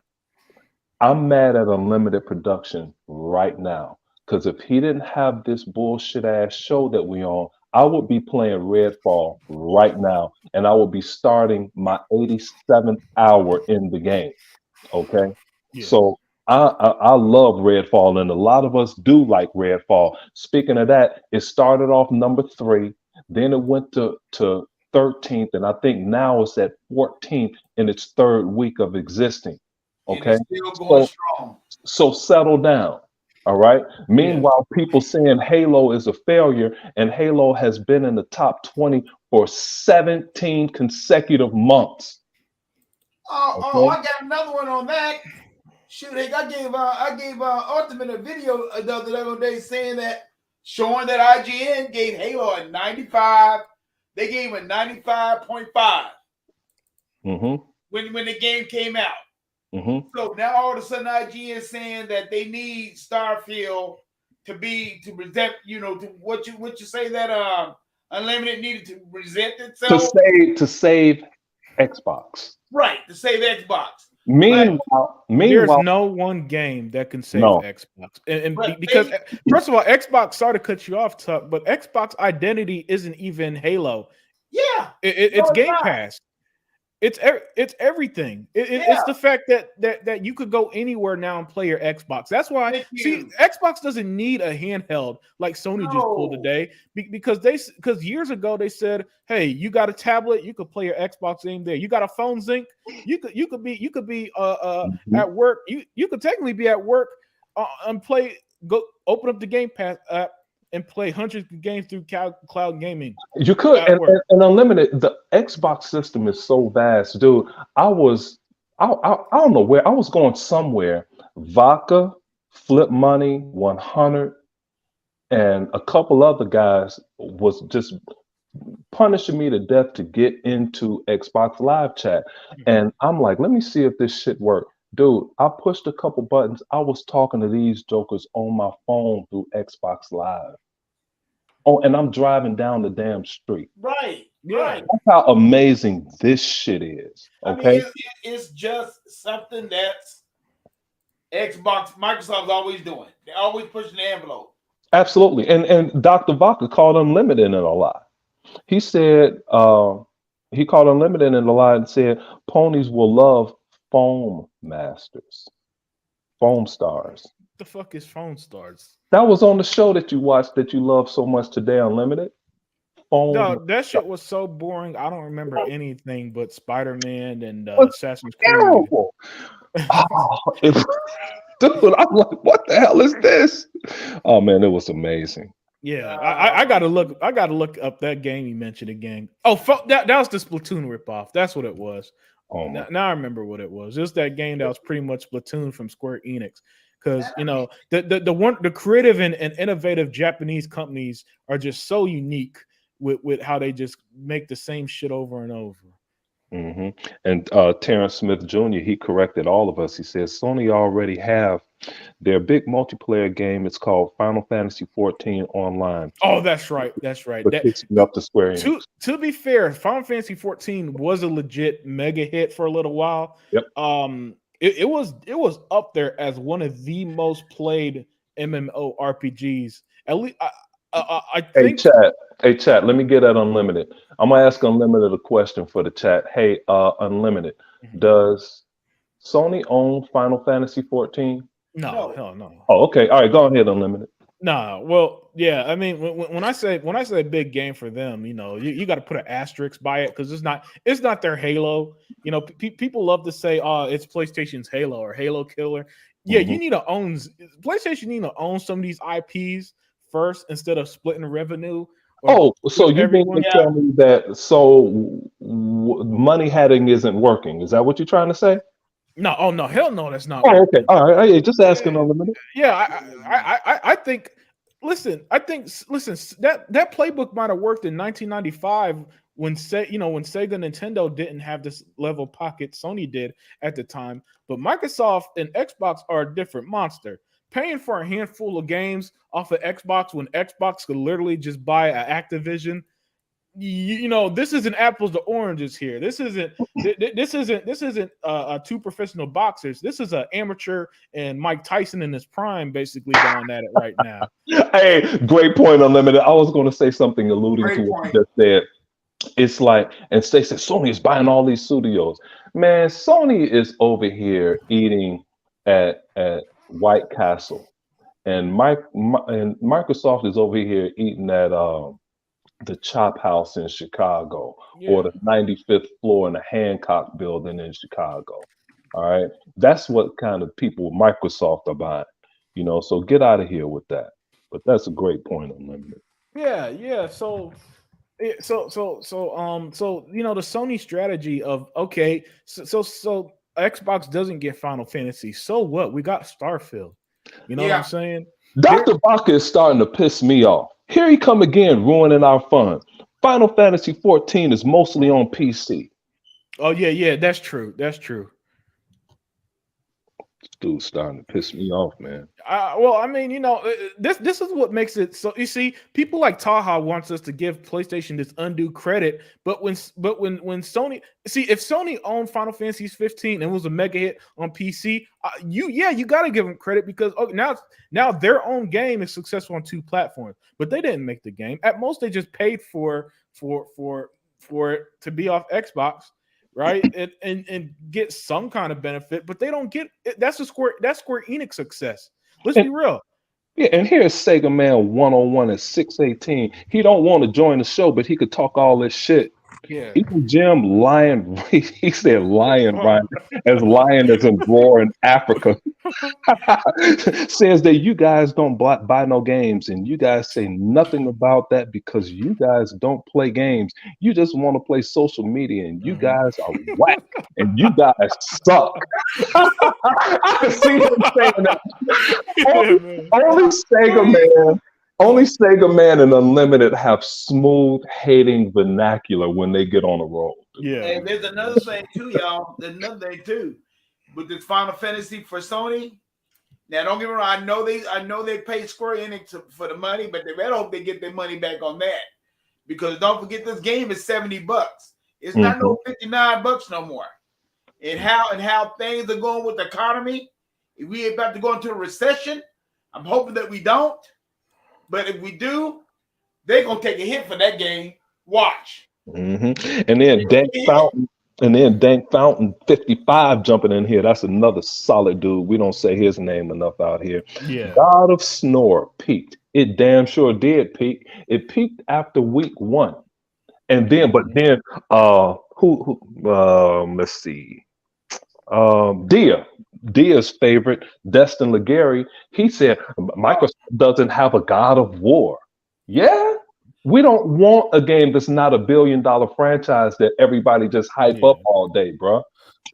I'm mad at Unlimited Production right now because if he didn't have this bullshit ass show that we on, I would be playing Redfall right now, and I would be starting my 87th hour in the game. Okay, Yeah. so I love Redfall, and a lot of us do like Redfall. Speaking of that, it started off number 3, then it went to 13th, and I think now it's at 14th in its third week of existing. And Okay, it's still going so strong. so settle down. All right. Yeah. Meanwhile, people saying Halo is a failure, and Halo has been in the top 20 for 17 consecutive months. Oh, Okay. I got another one on that. Shoot, heck, I gave Ultimate a video the other day saying that showing that IGN gave Halo a 95. They gave him a 95.5 Mm-hmm. when the game came out. Mm-hmm. So now all of a sudden IGN is saying that they need Starfield to present, to what you say that Unlimited needed to present To itself. save Xbox. Right, to save Xbox. But There's Meanwhile, no one game that can save no. Xbox, and but because they first of all, Xbox. Sorry to cut you off, Tuck, but Xbox identity isn't even Halo. yeah, It's no, it's Game not. Pass. It's everything. It's Yeah, the fact that you could go anywhere now and play your Xbox. That's why. thank See, you. Xbox doesn't need a handheld like Sony just pulled No. today because years ago they said, hey, you got a tablet, you could play your Xbox game there. You got a phone, Zinc. You could be Mhm. at work. You could technically be at work and play. Go open up the Game Pass app. and play hundreds of games through cloud gaming. You could, At work. and unlimited. The Xbox system is so vast, dude. I don't know where I was going somewhere. Vodka, Flip Money, 100, and a couple other guys was just punishing me to death to get into Xbox Live chat. And I'm like, let me see if this shit work. Dude, I pushed a couple buttons. I was talking to these jokers on my phone through Xbox Live. Oh, and I'm driving down the damn street. Right. Yeah. Right. That's how amazing this shit is. I mean, Okay. it's just something that's Microsoft's always doing. They're always pushing the envelope. Absolutely. And Dr. Vaca called Unlimited in a lie. He said he called Unlimited in a lie and said ponies will love foam masters, foam stars. The fuck is Phone Stars? That was on the show that you watched that you love so much today, Unlimited. Foam. No, that shit was so boring. I don't remember anything but Spider-Man and Assassin's Creed. Terrible. Oh, dude, I'm like, what the hell is this? Oh man, it was amazing. Yeah, I gotta look. I gotta look up that game you mentioned again. Oh, that was the Splatoon ripoff. That's what it was. Oh my. Now I remember what it was. It was that game that was pretty much Splatoon from Square Enix. Because the creative and innovative Japanese companies are just so unique with how they just make the same shit over and over. Mm-hmm. And Terrence Smith Jr., he corrected all of us. He says Sony already have their big multiplayer game. It's called Final Fantasy 14 Online. Oh, that's right. That's right. But it's up to Square Enix. To be fair, Final Fantasy 14 was a legit mega hit for a little while. Yep. It was up there as one of the most played MMORPGs. At least I think. Hey chat, let me get at Unlimited. I'm gonna ask Unlimited a question for the chat. Hey, Unlimited, does Sony own Final Fantasy 14? No, hell no. Oh, okay. All right, go ahead, Unlimited. No, well, yeah. I mean, when I say big game for them, you got to put an asterisk by it because it's not their Halo. People love to say, "Oh, it's PlayStation's Halo or Halo Killer." Yeah, you need to own PlayStation. Need to own some of these IPs first instead of splitting the revenue. So you mean to tell me that money heading isn't working? Is that what you're trying to say? No, hell no, that's not. Oh, okay, all right. Just asking Unlimited. Yeah, I think. Listen, that playbook might have worked in 1995 when Sega and Nintendo didn't have this level pocket Sony did at the time. But Microsoft and Xbox are a different monster. Paying for a handful of games off of Xbox when Xbox could literally just buy an Activision. This isn't apples to oranges here. This isn't two professional boxers. This is an amateur and Mike Tyson in his prime, basically going at it right now. Hey, great point, Unlimited. I was going to say something alluding to what you just said. It's like, and they said Sony is buying all these studios. Man, Sony is over here eating at White Castle, and Microsoft is over here eating at the Chop House in Chicago, or the 95th floor in the Hancock building in Chicago. All right, that's what kind of people Microsoft are buying. So get out of here with that. But that's a great point, Unlimited. Yeah. So the Sony strategy of so Xbox doesn't get Final Fantasy. So what? We got Starfield. You know what I'm saying? Dr. Vaca is starting to piss me off. Here he come again, ruining our fun. Final Fantasy 14 is mostly on PC. Oh yeah, that's true. That's true. This dude's starting to piss me off, man. Well, I mean, this is what makes it so. You see, people like Taha wants us to give PlayStation this undue credit, but when Sony, if Sony owned Final Fantasy 15 and was a mega hit on PC, you got to give them credit because now their own game is successful on two platforms, but they didn't make the game. At most, they just paid for it to be off Xbox. Right, and get some kind of benefit, but they don't get it. That's Square Enix success. Let's be real. Yeah, and here's Sega Man 101 at 618. He don't want to join the show, but he could talk all this shit. Yeah. Even Jim Lion, he said lion, Ryan, as lion as in war in Africa, says that you guys don't buy no games and you guys say nothing about that because you guys don't play games. You just want to play social media and you guys are whack and you guys suck. I can see him saying that. Only Sega Man. Only Sega Man and Unlimited have smooth hating vernacular when they get on a roll. Yeah. And there's another thing too, y'all. There's another thing too. With this Final Fantasy for Sony. Now, don't get me wrong. I know they pay Square Enix for the money, but they better hope they get their money back on that. Because don't forget, this game is $70. It's not no $59 no more. And how things are going with the economy. If we about to go into a recession, I'm hoping that we don't. But if we do, they're gonna take a hit for that game. Watch. And then Dank Fountain 55 jumping in here. That's another solid dude. We don't say his name enough out here. Yeah. God of Snore peaked. It damn sure did peak. It peaked after week 1. And then, let's see. Dia's favorite, Destin Legary, he said Microsoft doesn't have a God of War. Yeah, we don't want a game that's not a $1 billion franchise that everybody just hype up all day, bro.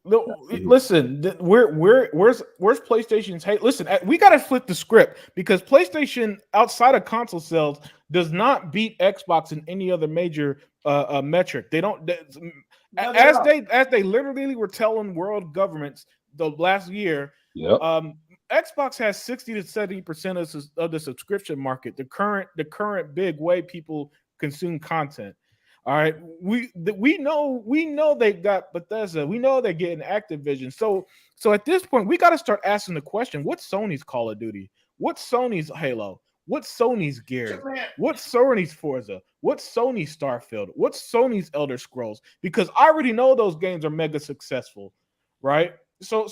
No, listen. Where's PlayStation's hate? Listen, we gotta flip the script because PlayStation, outside of console sales, does not beat Xbox in any other major metric. They don't. As they literally were telling world governments the last year. Yep. Xbox has 60 to 70% of the subscription market. The current big way people consume content. All right, we know they got Bethesda. We know they're getting Activision. So at this point, we got to start asking the question: what's Sony's Call of Duty? What's Sony's Halo? What's Sony's Gears? What's Sony's Forza? What's Sony's Starfield? What's Sony's Elder Scrolls? Because I already know those games are mega successful, right? So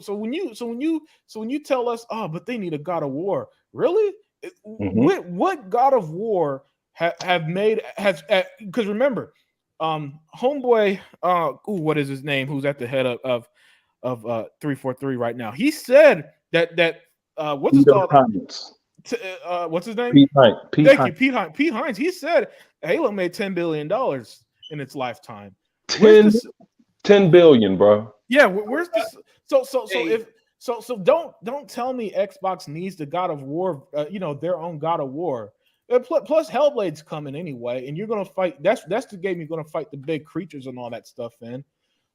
when you tell us, oh, but they need a God of War, really? What God of War because remember, homeboy, what is his name? Who's at the head of 343 right now? He said that what's his called? What's his name? Pete Hines. He said Halo made $10 billion in its lifetime. 10 billion, bro. Yeah, where's this? So don't tell me Xbox needs the God of War, their own God of War. Plus Hellblade's coming anyway, and you're gonna fight. That's the game you're gonna fight the big creatures and all that stuff in.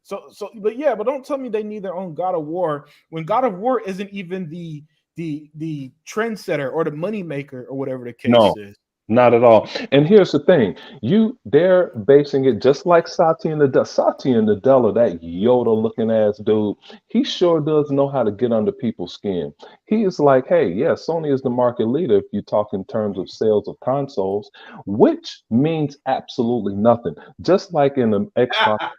But don't tell me they need their own God of War when God of War isn't even the trendsetter or the money maker or whatever the case is. Not at all. And here's the thing. They're basing it just like Satya Nadella. Satya Nadella, that Yoda looking ass dude, he sure does know how to get under people's skin. He is like, hey, yeah, Sony is the market leader if you talk in terms of sales of consoles, which means absolutely nothing. Just like in an Xbox,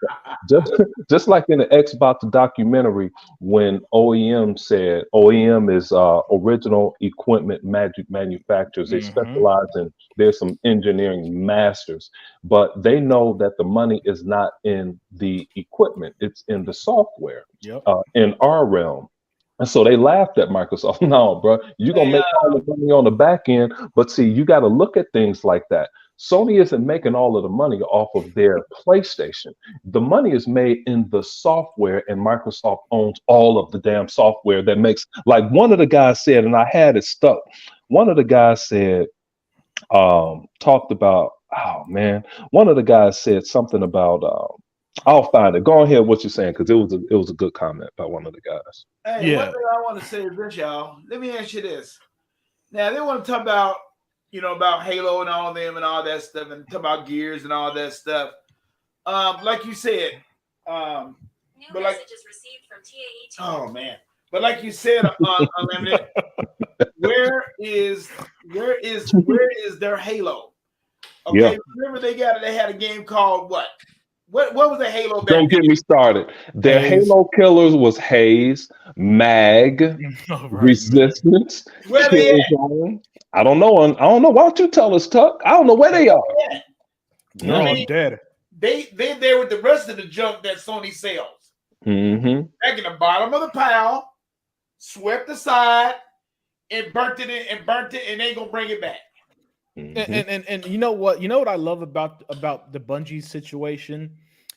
just like in the Xbox documentary, when OEM said OEM is original equipment manufacturers. They specialize in. There's some engineering masters, but they know that the money is not in the equipment, it's in the software. In our realm. And so they laughed at Microsoft. No, bro, you're going to make all the money on the back end. But see, you got to look at things like that. Sony isn't making all of the money off of their PlayStation. The money is made in the software, and Microsoft owns all of the damn software that makes, like one of the guys said, and I had it stuck. One of the guys said, talked about, one of the guys said something about, I'll find it. Go ahead, what you're saying, because it was a good comment by one of the guys. Hey, one thing I want to say is this, y'all. Let me ask you this. Now, they want to talk about, about Halo and all them and all that stuff, and talk about Gears and all that stuff. Like you said, new messages received from TAE. Oh man. But like you said, Unlimited, where is their Halo? Okay, remember they had a game called what? What was the Halo? Don't get me started. Their Halo killers was Haze, Mag, Resistance. Where they at? I don't know. Why don't you tell us, Tuck? I don't know where they are. They're all dead. they're there with the rest of the junk that Sony sells. Mm-hmm. Back in the bottom of the pile, swept aside, and burnt it, and they gonna bring it back. And you know what? You know what I love about the Bungie situation?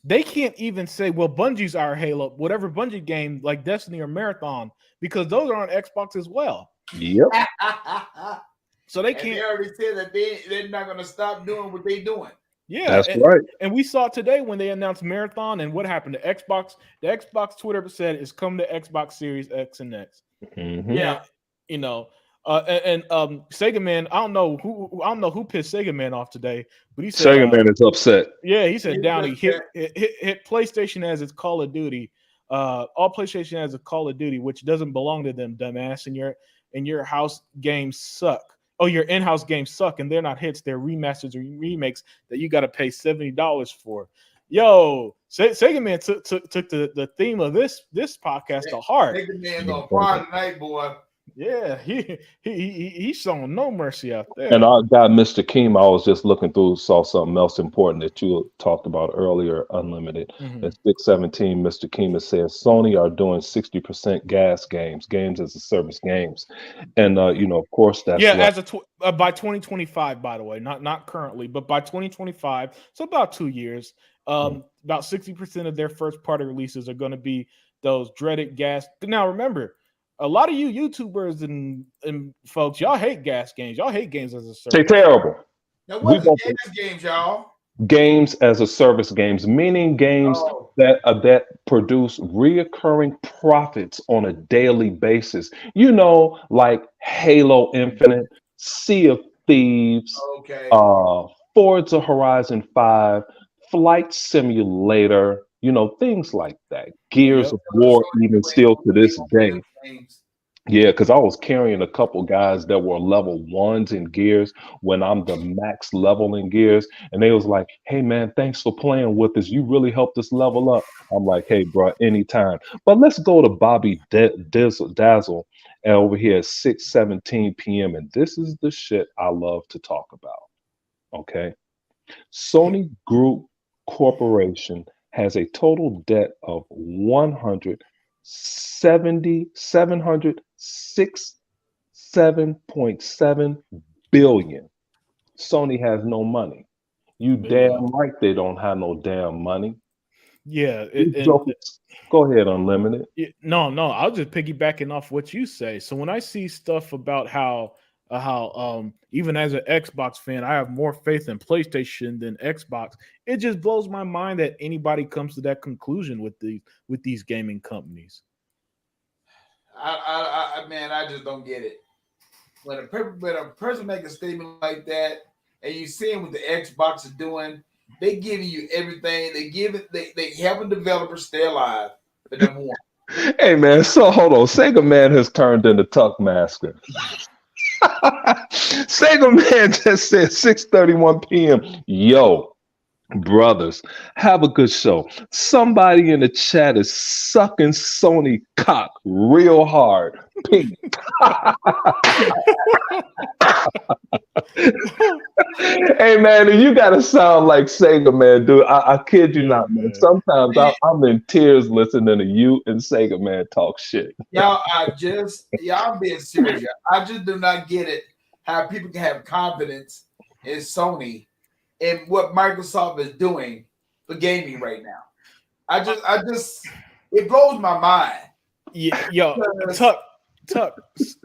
They can't even say, well, Bungie's our Halo, whatever Bungie game like Destiny or Marathon, because those are on Xbox as well. Yep. So they And can't. they already said that they're not gonna stop doing what they're doing. Yeah, That's right. And we saw today when they announced Marathon and what happened to Xbox. The Xbox Twitter said it's come to Xbox Series X and X. Mm-hmm. Yeah. You know, Sega Man. I don't know who pissed Sega Man off today, but he said Sega Man is upset. Yeah, he said He's Downey upset. hit PlayStation as its Call of Duty. All PlayStation has a Call of Duty, which doesn't belong to them, dumbass. And your house games suck. Oh, your in-house games suck, and they're not hits. They're remasters or remakes that you got to pay $70 for. Yo, Sega Man took the theme of this podcast to heart. Sega Man gonna fire tonight, boy. Yeah, he's showing no mercy out there. And our guy, Mr. Keem, I was just looking through, saw something else important that you talked about earlier, Unlimited. At 617, Mr. Keem is saying Sony are doing 60% gas games as a service games. And, of course, that's as by 2025, by the way, not currently, but by 2025, so about 2 years, about 60% of their first party releases are going to be those dreaded gas. Now, remember, a lot of you YouTubers and folks, y'all hate gas games. Y'all hate games as a service. They're terrible. Now, what's the gas games, y'all? Games as a service games, meaning games that produce reoccurring profits on a daily basis. Like Halo Infinite, Sea of Thieves, Forza Horizon 5, Flight Simulator, things like that. Gears of War, even still to this day. Yeah, because I was carrying a couple guys that were level 1s in Gears when I'm the max level in Gears. And they was like, hey, man, thanks for playing with us. You really helped us level up. I'm like, hey, bro, anytime. But let's go to Bobby Dazzle over here at 6:17 p.m. And this is the shit I love to talk about. Okay. Sony Group Corporation has a total debt of $767.7 billion. Sony has no money. You damn right they don't have no damn money. Yeah. Go ahead, Unlimited. No, I'll just piggybacking off what you say. So when I see stuff about how even as an Xbox fan, I have more faith in PlayStation than Xbox, it just blows my mind that anybody comes to that conclusion with these gaming companies. I just don't get it. When a person makes a statement like that, and you see what the Xbox is doing, they giving you everything. They helping developers stay alive. For number one. Hey man, so hold on. Sega Man has turned into Tuckmaster. Sega Man just said 6:31 p.m. Yo, brothers, have a good show. Somebody in the chat is sucking Sony cock real hard. Pink. Hey man, you gotta sound like Sega Man, dude. I kid you not, man. Sometimes I'm in tears listening to you and Sega Man talk shit. Y'all, I'm being serious. I just do not get it how people can have confidence in Sony and what Microsoft is doing for gaming right now. It blows my mind. Yeah, yo, Tuck.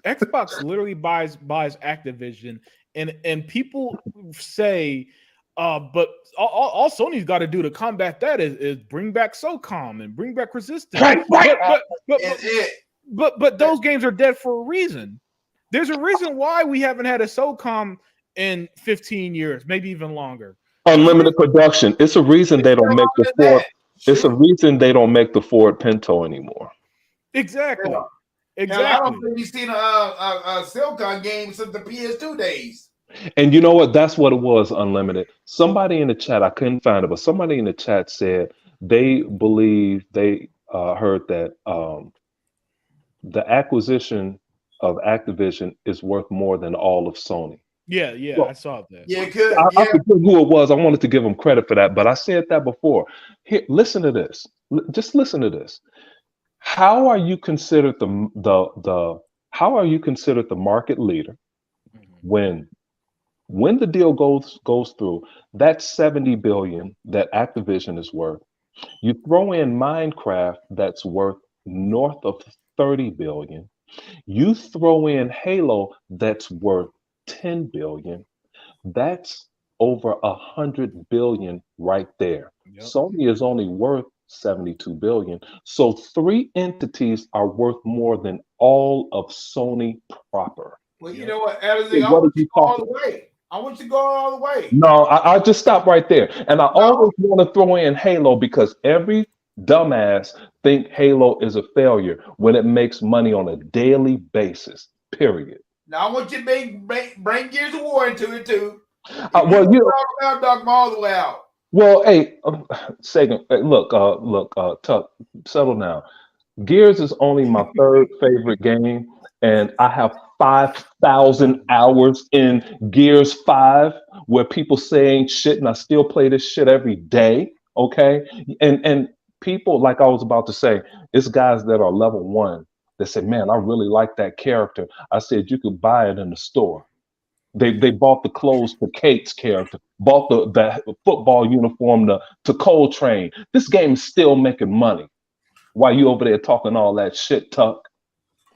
Xbox literally buys Activision, and people say, but all Sony's got to do to combat that is bring back SOCOM and bring back Resistance. Right. But those games are dead for a reason. There's a reason why we haven't had a SOCOM in 15 years, maybe even longer. Unlimited production. It's a reason they don't make the Ford. It's a reason they don't make the Ford Pinto anymore. Exactly. Yeah. Exactly. I don't think you've seen a SOCOM game since the PS2 days. And you know what? That's what it was, Unlimited. Somebody in the chat, I couldn't find it, but somebody in the chat said they believe they heard that the acquisition of Activision is worth more than all of Sony. Yeah, Well, I saw that. Yeah, it could. I Yeah. forget who it was. I wanted to give him credit for that, but I said that before. Here, listen to this. Just listen to this. How are you considered the how are you considered the market leader Mhm. when the deal goes through? That 70 billion that Activision is worth. You throw in Minecraft that's worth north of 30 billion. You throw in Halo that's worth 10 billion. That's over 100 billion right there. Yep. Sony is only worth 72 billion. So three entities are worth more than all of Sony proper. Well, you Yep. know what, Alizé, So I what are want you you to go all talking the way. I want you to go all the way. No, I'll just stop right there. And I No. always want to throw in Halo because every dumbass think Halo is a failure when it makes money on a daily basis. Period. Now I want you to bring Gears of War into it too. Well, If you talk about Dogma all the way out. well, hey, Sagan, look, Tuck, settle down. Gears is only my third favorite game, and I have 5,000 hours in Gears 5 where people saying shit, and I still play this shit every day. Okay. And people, like I was about to say, it's guys that are level one that say, man, I really like that character. I said, you could buy it in the store. They bought the clothes for Kate's character, bought the football uniform to Coltrane. This game is still making money while you over there talking all that shit, Tuck.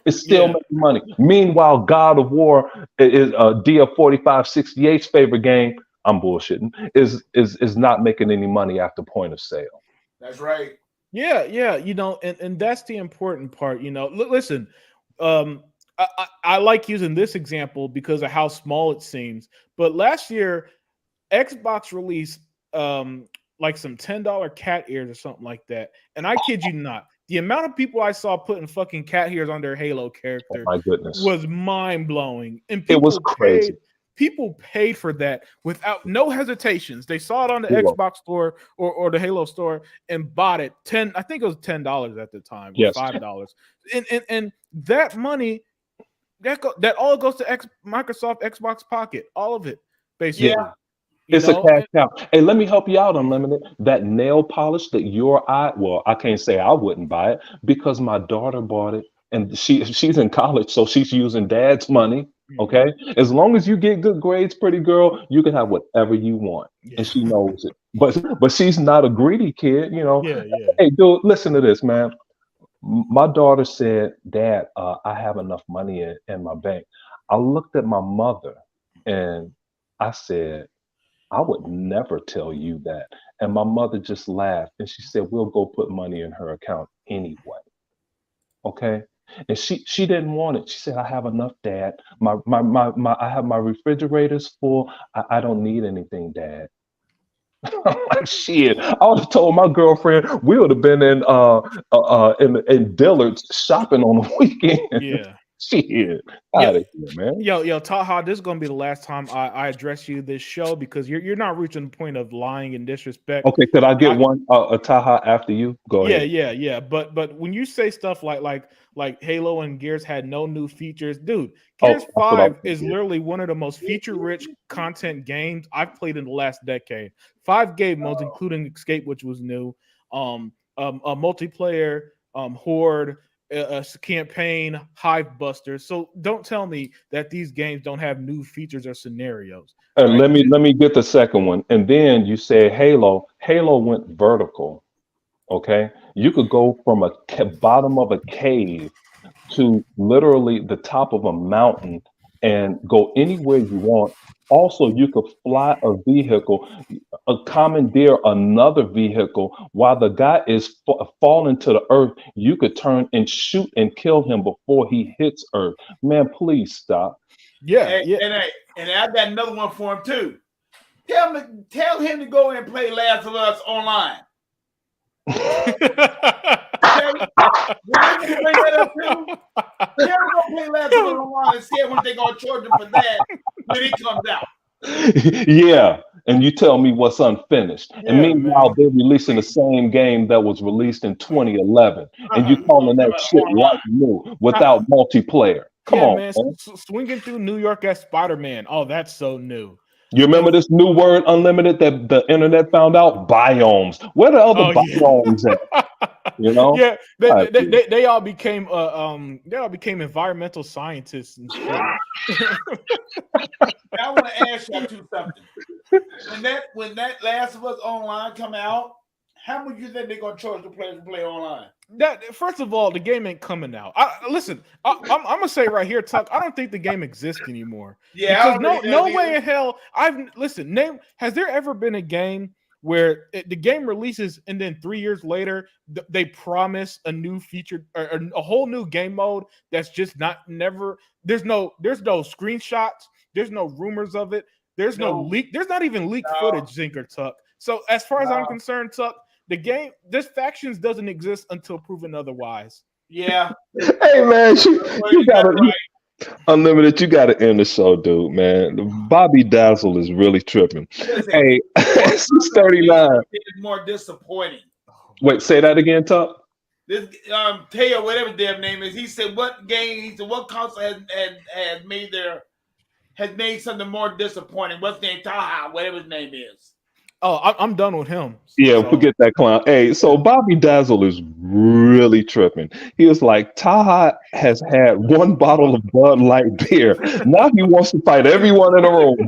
It's still Yeah. making money. Meanwhile, God of War is DF4568's favorite game. I'm bullshitting. Is not making any money after point of sale. That's right. Yeah, and that's the important part. Listen, um, I like using this example because of how small it seems. But last year, Xbox released like some $10 cat ears or something like that. And I kid you not, the amount of people I saw putting fucking cat ears on their Halo Oh character my goodness. was mind blowing. And It was crazy. people paid for that without no hesitations. They saw it on the Zero. Xbox store or the Halo store and bought it. I think it was $10 at the time, or Yes. $5. And that money that all goes to Microsoft Xbox Pocket, all of it, basically. Yeah. It's a cash cow. Hey, let me help you out, Unlimited. That nail polish that your eye, well, I can't say I wouldn't buy it because my daughter bought it and she's in college, so she's using dad's money. Okay. As long as you get good grades, pretty girl, you can have whatever you want. And she knows it. But she's not a greedy kid, you know. Yeah. Hey, dude, listen to this, man. My daughter said, Dad, I have enough money in my bank. I looked at my mother and I said, I would never tell you that. And my mother just laughed and she said, we'll go put money in her account anyway. Okay. And she didn't want it. She said, I have enough, Dad. My I have my refrigerator's full. I don't need anything, Dad. I'm like, shit. I would have told my girlfriend we would have been in Dillard's shopping on the weekend. Yeah. Shit. Out of here, man. Yo, Taha, this is gonna be the last time I address you this show because you're not reaching the point of lying and disrespect. Okay, could I get one a Taha after you? Go ahead. Yeah. But when you say stuff like Halo and Gears had no new features, dude, Gears 5 is literally one of the most feature-rich content games I've played in the last decade. 5 game modes, including Escape, which was new, a multiplayer, Horde, a campaign, Hive Buster. So don't tell me that these games don't have new features or scenarios. And let me get the second one. And then you said Halo. Halo went vertical. Okay, you could go from a bottom of a cave to literally the top of a mountain and go anywhere you want. Also, you could fly a vehicle, commandeer another vehicle while the guy is falling to the earth. You could turn and shoot and kill him before he hits earth. Man, please stop. Yeah. And I got another one for him too. Tell him to go and play Last of Us online. Okay? Bring that up too. Tell him to play Last of Us online and see when they're gonna charge him for that when he comes out. Yeah, and you tell me what's unfinished. And meanwhile, they're releasing the same game that was released in 2011, and you calling that shit right new without multiplayer. Come Yeah, on, man. man. Swinging through New York as Spider-Man. Oh, that's so new. You remember this new word, unlimited, that the internet found out? Biomes. Where the other Oh yeah. biomes at? You know? Yeah, they, God, they, they, dude. they they all became they all became environmental scientists and shit. I want to ask y'all something. When that Last of Us Online come out, how much you think they're gonna charge the players to play online? That first of all, the game ain't coming out. Listen, I'm gonna say right here, Tuck. I don't think the game exists anymore. Yeah, Because I don't really no know way either. in hell. Has there ever been a game where the game releases and then 3 years later they promise a new feature or a whole new game mode that's just not never. There's no screenshots. There's no rumors of it. There's no No. leak. There's not even leaked No. footage, Zink or Tuck. So as far as I'm No. concerned, Tuck. The game, this factions doesn't exist until proven otherwise. Yeah. Hey, man, you got got it right. Unlimited, you got to end the show, dude, man. Bobby Dazzle is really tripping. Listen, Hey, 639. It's more disappointing. Wait, say that again, Tuck. This Teo, whatever damn name is, he said what console has made something more disappointing. What's his name? Taha, whatever his name is. Oh, I'm done with him. Yeah, So- forget that clown. Hey, so Bobby Dazzle is really tripping. He was like, Taha has had one bottle of Bud Light beer. Now he wants to fight everyone in the room.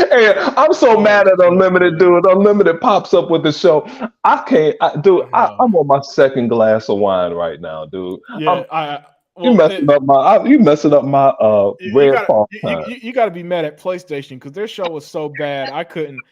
Hey, I'm so mad at Unlimited, dude. Unlimited pops up with the show. I can't, I'm on my second glass of wine right now, dude. Yeah, You messing up my red fall time. You got to be mad at PlayStation because their show was so bad. I couldn't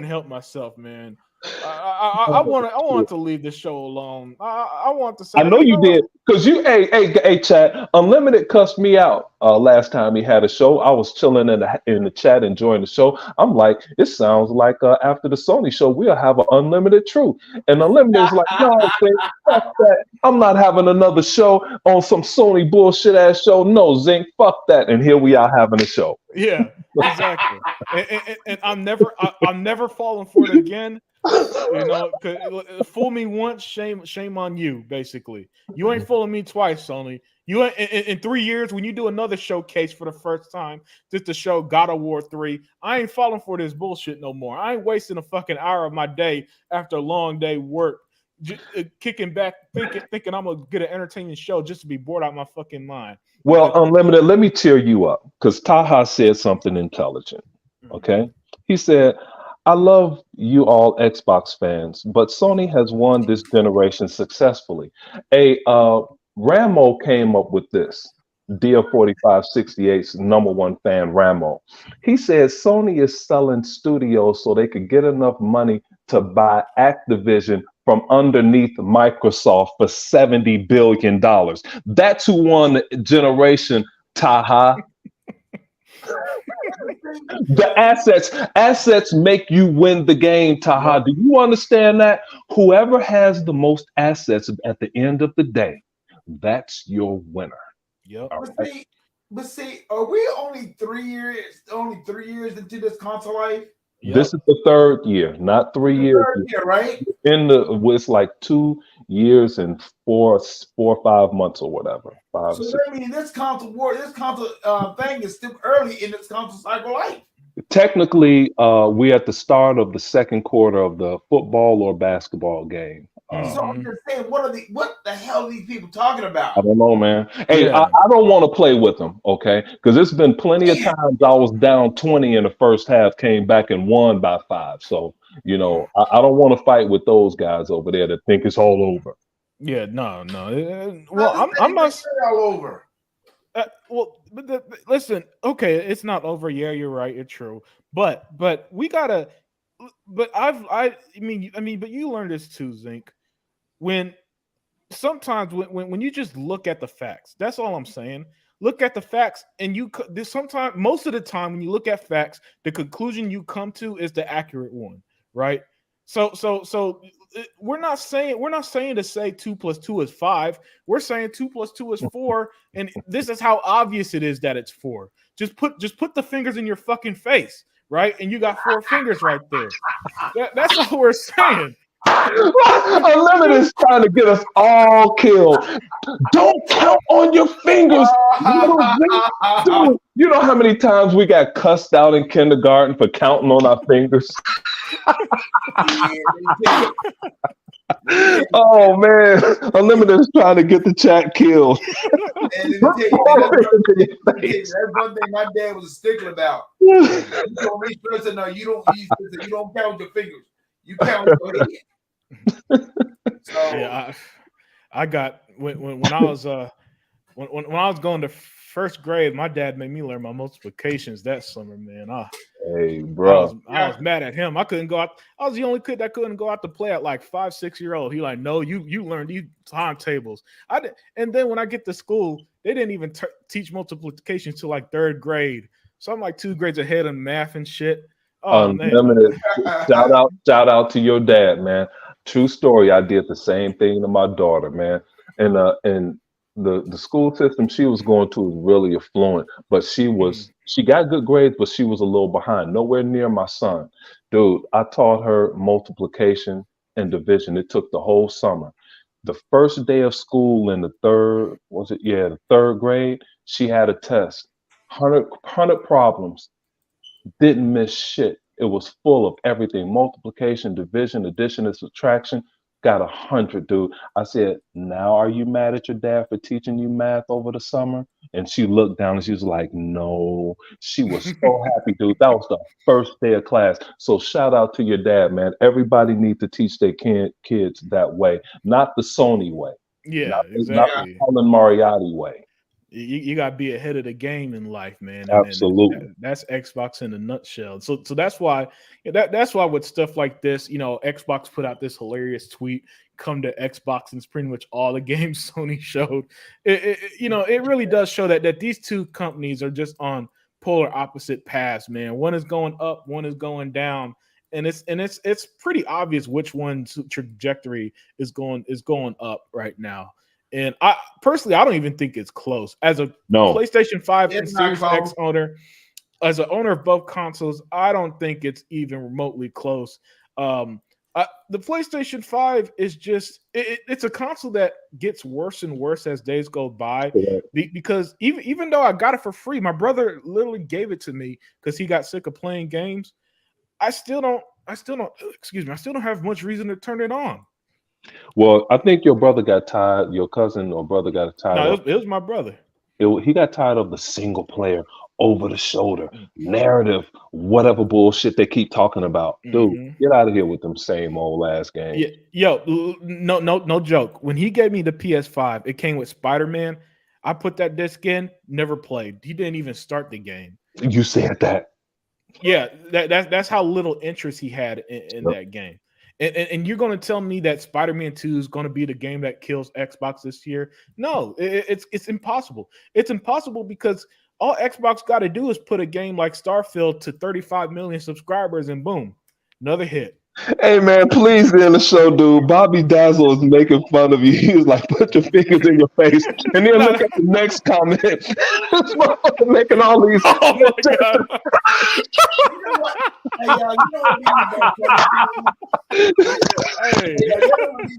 help myself, man. I wanted to leave this show alone. I want to say. I know you did because hey, chat. Unlimited cussed me out last time he had a show. I was chilling in the chat enjoying the show. I'm like, it sounds like after the Sony show we'll have an Unlimited Truth, and Unlimited is like, no, Zink, fuck that. I'm not having another show on some Sony bullshit ass show. No, Zink, fuck that. And here we are having a show. Yeah, exactly. and I'm never falling for it again. You know, fool me once, shame on you. Basically, you ain't fooling me twice, Sony. You ain't, in 3 years when you do another showcase for the first time, just to show God of War 3. I ain't falling for this bullshit no more. I ain't wasting a fucking hour of my day after a long day work, kicking back, thinking I'm gonna get an entertaining show just to be bored out my fucking mind. Well, Unlimited, let me cheer you up because Taha said something intelligent. Okay, he said, I love you all Xbox fans, but Sony has won this generation successfully. Ramo came up with this. Dia 4568's number one fan, Ramo. He says Sony is selling studios so they could get enough money to buy Activision from underneath Microsoft for $70 billion. That's who won the generation, Taha. The assets make you win the game, Taha. Do you understand that? Whoever has the most assets at the end of the day, that's your winner. Yep. But see, are we only 3 years into this console life? Yep. This is the third year, not 3 years. Third year, right? It's like 2 years and 4 or 5 months or whatever. So that means this console thing is still early in this console cycle life. Technically, we're at the start of the second quarter of the football or basketball game. So I'm just saying, what the hell are these people talking about? I don't know, man. Hey, Yeah. I don't want to play with them, okay? Because there's been plenty of times I was down 20 in the first half, came back and won by 5. So, I don't want to fight with those guys over there that think it's all over. Yeah, no. Well, I'm not all over. Listen. Okay, it's not over. Yeah, you're right. It's true. But we gotta. But I mean, but you learned this too, Zink. Sometimes when you just look at the facts, that's all I'm saying. Look at the facts, and sometimes, most of the time, when you look at facts, the conclusion you come to is the accurate one, right? So we're not saying to say 2 + 2 is 5. We're saying 2 + 2 is 4, and this is how obvious it is that it's 4. Just put the fingers in your fucking face, right? And you got 4 fingers right there. That's all we're saying. Unlimited is trying to get us all killed. Don't count on your fingers, little dude. You know how many times we got cussed out in kindergarten for counting on our fingers? Oh man, Unlimited is trying to get the chat killed. And let me tell you, that's one thing my dad was a stickler about. He told me, "Listen, no, you don't count your fingers. You count your head." So Yeah, I got when I was when I was going to first grade, my dad made me learn my multiplications that summer, man. Hey, bro. I was mad at him. I couldn't go out. I was the only kid that couldn't go out to play at like 5, 6-year-old. He like, no, you learn these timetables. I did, and then when I get to school, they didn't even teach multiplication till like 3rd grade. So I'm like 2 grades ahead in math and shit. Oh man. Unlimited. Shout out to your dad, man. True story. I did the same thing to my daughter, man. And the school system she was going to was really affluent, but she got good grades, but she was a little behind, nowhere near my son. Dude, I taught her multiplication and division. It took the whole summer. The first day of school in the 3rd grade, she had a test. 100 problems. Didn't miss shit. It was full of everything: multiplication, division, addition, and subtraction. Got 100, dude. I said, now are you mad at your dad for teaching you math over the summer? And she looked down and she was like, no. She was so happy, dude. That was the first day of class. So shout out to your dad, man. Everybody needs to teach their kids that way, not the Sony way. Yeah, exactly. Not the Colin Moriarty way. You got to be ahead of the game in life, man. Absolutely. And that's Xbox in a nutshell. So that's why with stuff like this, Xbox put out this hilarious tweet, come to Xbox, and it's pretty much all the games Sony showed. It really does show that these two companies are just on polar opposite paths, man. One is going up, one is going down. And it's pretty obvious which one's trajectory is going up right now. And I personally, I don't even think it's close. As a PlayStation 5 and Series X owner, as an owner of both consoles, I don't think it's even remotely close. The PlayStation 5 is just it's a console that gets worse and worse as days go by. Because even though I got it for free, my brother literally gave it to me because he got sick of playing games. I still don't have much reason to turn it on. Well, I think your brother got tired. Your cousin or brother got tired. No, it was my brother. He got tired of the single player, over the shoulder, narrative, whatever bullshit they keep talking about. Dude, get out of here with them same old ass games. Yeah, yo, no joke. When he gave me the PS5, it came with Spider-Man. I put that disc in, never played. He didn't even start the game. You said that. Yeah, that's how little interest he had in that game. And you're going to tell me that Spider-Man 2 is going to be the game that kills Xbox this year? No, it's impossible. It's impossible because all Xbox got to do is put a game like Starfield to 35 million subscribers and boom, another hit. Hey man, please end the show, dude. Bobby Dazzle is making fun of you. He was like, "Put your fingers in your face," and then look at the next comment. This motherfucker making all these. Oh my god! Hey,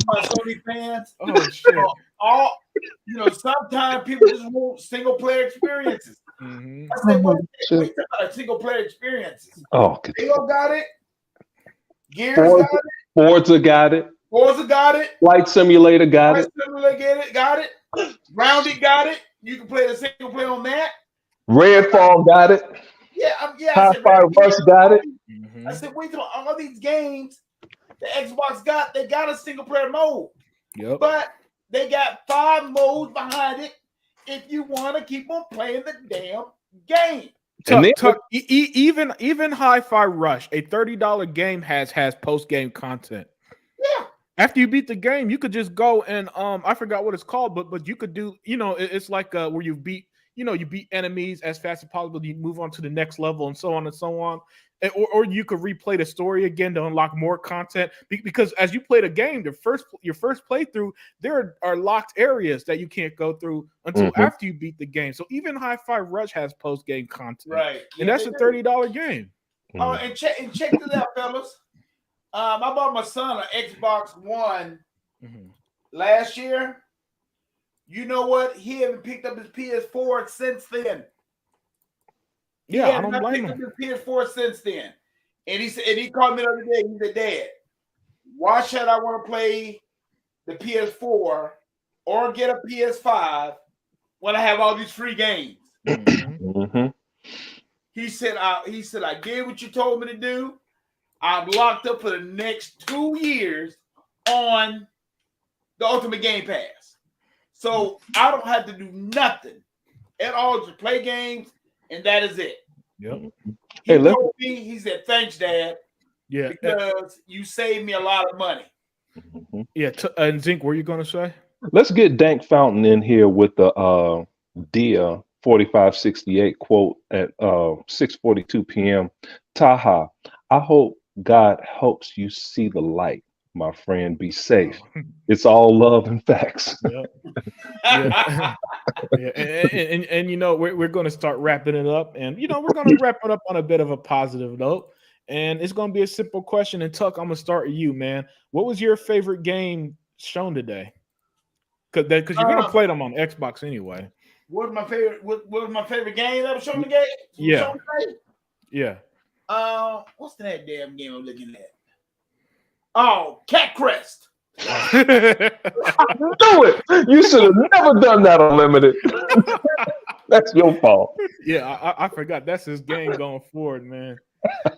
my Sony fans. Oh shit! Sometimes people just want single player experiences. I said, what about single player experiences? Oh, Halo got it. Gears got it. Forza got it. Flight Simulator got it. Got it. Grounded got it. You can play the single player on that. Redfall got it. Hi-Fi Rush got it. I said, wait till all these games the Xbox they got a single player mode. Yep. But they got 5 modes behind it if you want to keep on playing the damn game. Even Hi-Fi Rush, a $30 game has post-game content. Yeah. After you beat the game, you could just go and I forgot what it's called, but you could do, it's like where you beat enemies as fast as possible, you move on to the next level and so on and so on. Or you could replay the story again to unlock more content. Because as you play the game, your first playthrough, there are locked areas that you can't go through until after you beat the game. So even Hi-Fi Rush has post-game content. Right. And that's a $30 game. Oh, and check this out, fellas. I bought my son an Xbox One Mhm. last year. You know what? He hasn't picked up his PS4 since then. Yeah, He I has don't not blame picked up him. his PS4 since then. And he said, and he called me the other day. He said, "Dad, why should I want to play the PS4 or get a PS5 when I have all these free games?" Mhm. Mm-hmm. He said, I did what you told me to do. I'm locked up for the next 2 years on the Ultimate Game Pass. So I don't have to do nothing at all, just play games, and that is it. Yep. He Hey, let's told me, he said, "Thanks, Dad, Yeah. because you saved me a lot of money." Yeah. And Zink, what were you gonna say? let's get Dank Fountain in here with the Dia 4568 quote at 6:42 p.m. Taha, I hope God helps you see the light, my friend. Be safe. Oh, It's all love and facts. yeah. Yeah. Yeah, and you know we're going to start wrapping it up, and you know we're going to wrap it up on a bit of a positive note, and it's going to be a simple question. And Tuck, I'm going to start with you, man. What was your favorite game shown today? Because you're going to play them on Xbox anyway. What was my favorite? What was my favorite game that was shown today? Yeah, yeah. What's that damn game I'm looking at? Oh, Cat Crest. Do it. You should have never done that, Unlimited. That's your fault. Yeah, I forgot that's his game going forward, man.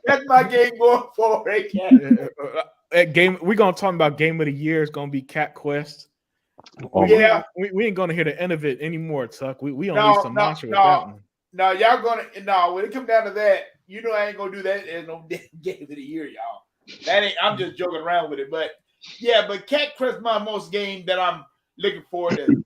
That's my game going forward. Cat. Game we're gonna talk about game of the year is gonna be Cat Quest. Oh, Yeah. We ain't gonna hear the end of it anymore, Tuck. We No, unleashed some mantra with that one. No, y'all gonna when it come down to that, you know I ain't gonna do that as no damn game of the year, y'all. That ain't. I'm just joking around with it, but yeah, but Cat Crest my most game that I'm looking forward to.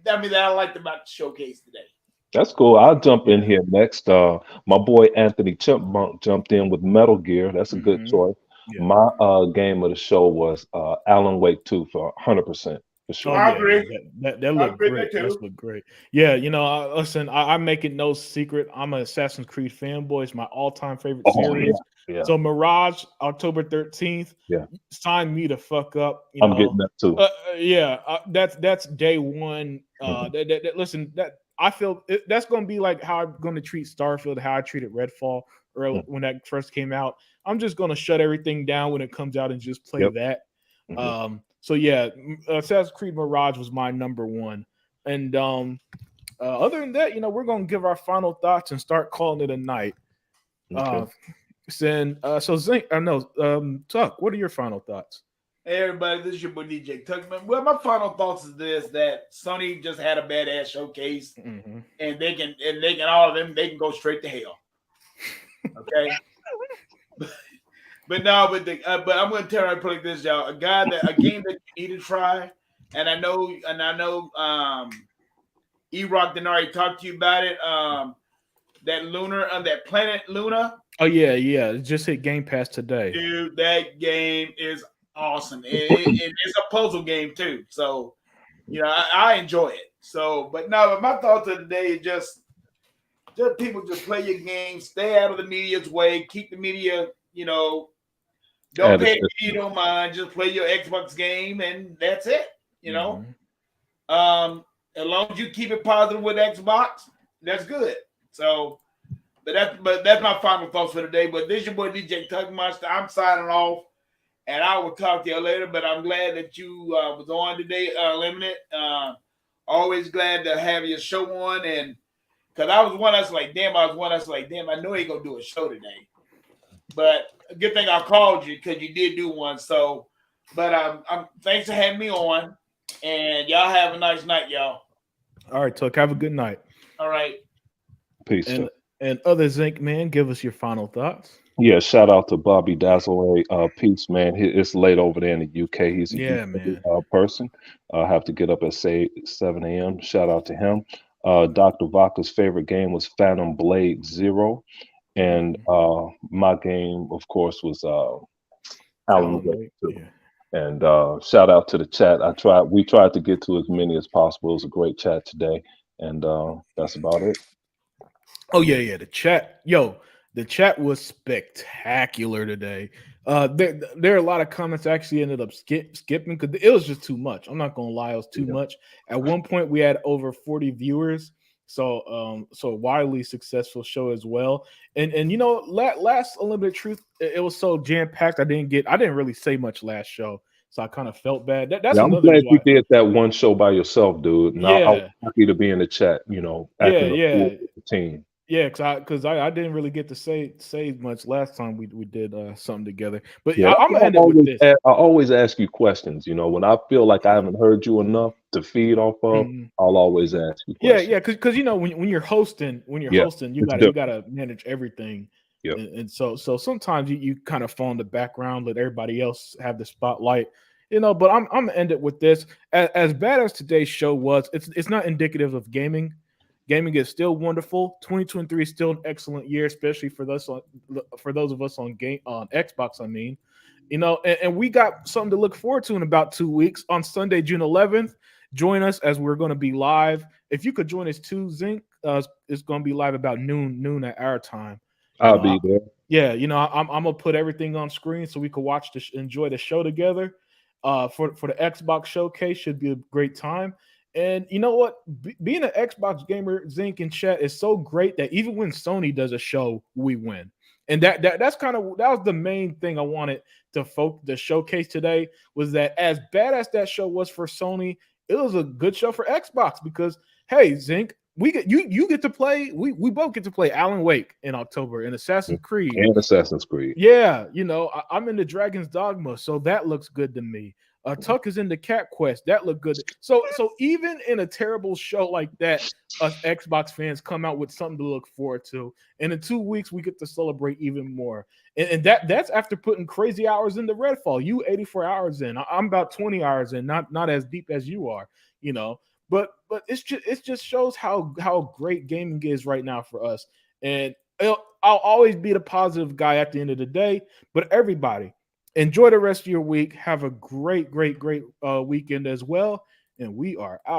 That I liked about the showcase today. that's cool. I'll jump in here next. My boy Anthony Chipmunk jumped in with Metal Gear. That's a good Mhm. choice. Yeah. My game of the show was Alan Wake 2 for 100% for sure. Oh I yeah, agree. that I looked agree great. that too. That looked great. Yeah, you know, listen, I make it no secret. I'm an Assassin's Creed fanboy. It's my all-time favorite Oh yeah, series. yeah, So Mirage, October 13th, yeah. sign me the fuck up. You I'm getting know, that too. yeah, that's day one. Mhm. Listen, that I feel that's going to be like how I'm going to treat Starfield, how I treated Redfall early Mhm. when that first came out. I'm just going to shut everything down when it comes out and just play Yep. that. Mhm. So yeah, Assassin's Creed Mirage was my number one, and other than that, you know, we're gonna give our final thoughts and start calling it a night. Okay. So Zink, no, Tuck, what are your final thoughts? Hey everybody, this is your boy DJ Tuckman. Well, my final thoughts is this: that Sony just had a badass showcase, Mm-hmm. and they can all of them they can go straight to hell. Okay. But no, but I'm going to tell you like this, y'all. A game that you need to try, and I know, E-Rock didn't already talk to you about it. That lunar on that planet Luna, Oh yeah, it just hit Game Pass today. dude. That game is awesome. It's a puzzle game too, so you know I enjoy it. So, but my thoughts of the day is just people just play your game, stay out of the media's way, keep the media, don't pay Added. attention, don't mind, just play your Xbox game, and that's it. You know, Mhm. as long as you keep it positive with Xbox, that's good. So, but that's my final thoughts for today. But this is your boy DJ Tuck Monster. I'm signing off, and I will talk to you later. But I'm glad that you was on today, Limited. Always glad to have your show on, and because I was one that's like, damn, I know he gonna do a show today. But a good thing I called you because you did do one. So, but I'm thanks for having me on, and y'all have a nice night, y'all. All right, Tuck, have a good night. All right. Peace. And other Zink man, give us your final thoughts. Yeah, shout out to Bobby Dazzle. Peace, man. It's late over there in the UK. He's a Yeah, UK man. person. I have to get up at say 7 a.m. Shout out to him. Dr. Vaca's favorite game was Phantom Blade Zero, and my game, of course, was Alan Wake 2. Yeah. And shout out to the chat. We tried to get to as many as possible. It was a great chat today, and that's about it. Oh yeah, the chat. Yo, the chat was spectacular today. There are a lot of comments I actually ended up skipping because it was just too much. I'm not gonna lie, it was too much. At one point, we had over 40 viewers, so a widely successful show as well. And you know, last Unlimited Truth, it was so jam packed. I didn't really say much last show, so I kind of felt bad. That's Yeah, I'm another glad reason you why. did that one show by yourself, dude. And I was Yeah, happy to be in the chat, yeah, acting a yeah. fool with the team. Yeah, because I didn't really get to say much last time we did something together. But Yeah, that's I'm why gonna end it with this. I always ask you questions. When I feel like I haven't heard you enough to feed off of, Mhm. I'll always ask you Yeah, questions. yeah, because you know when you're hosting, Yeah, you it's gotta different. manage everything, Yep. and so sometimes you kind of fall in the background, let everybody else have the spotlight, you know. But I'm gonna end it with this. As bad as today's show was, it's not indicative of gaming. Gaming is still wonderful. 2023 is still an excellent year, especially for those of us on Xbox. I mean, you know, and we got something to look forward to in about 2 weeks on Sunday, June 11th. Join us as we're going to be live. If you could join us too, Zinc, it's going to be live about noon at our time. You I'll know, be there. yeah, you know, I'm gonna put everything on screen so we can watch enjoy the show together. For the Xbox showcase should be a great time. And you know what? Being an Xbox gamer, Zinc and chat is so great that even when Sony does a show, we win. And that's kind of that was the main thing I wanted to showcase today was that as bad as that show was for Sony, it was a good show for Xbox because hey, Zinc, we get you get to play. We both get to play Alan Wake in October and Assassin's Creed. And Assassin's Creed. Yeah, you know, I'm in the Dragon's Dogma, so that looks good to me. Tuck is in the Cat Quest, that looked good. So even in a terrible show like that, us Xbox fans come out with something to look forward to. And in 2 weeks, we get to celebrate even more. And that's after putting crazy hours into Redfall. You 84 hours in. I'm about 20 hours in, not as deep as you are, you know. But it just shows how great gaming is right now for us. And I'll always be the positive guy at the end of the day. But everybody, enjoy the rest of your week. Have a great weekend as well. And we are out.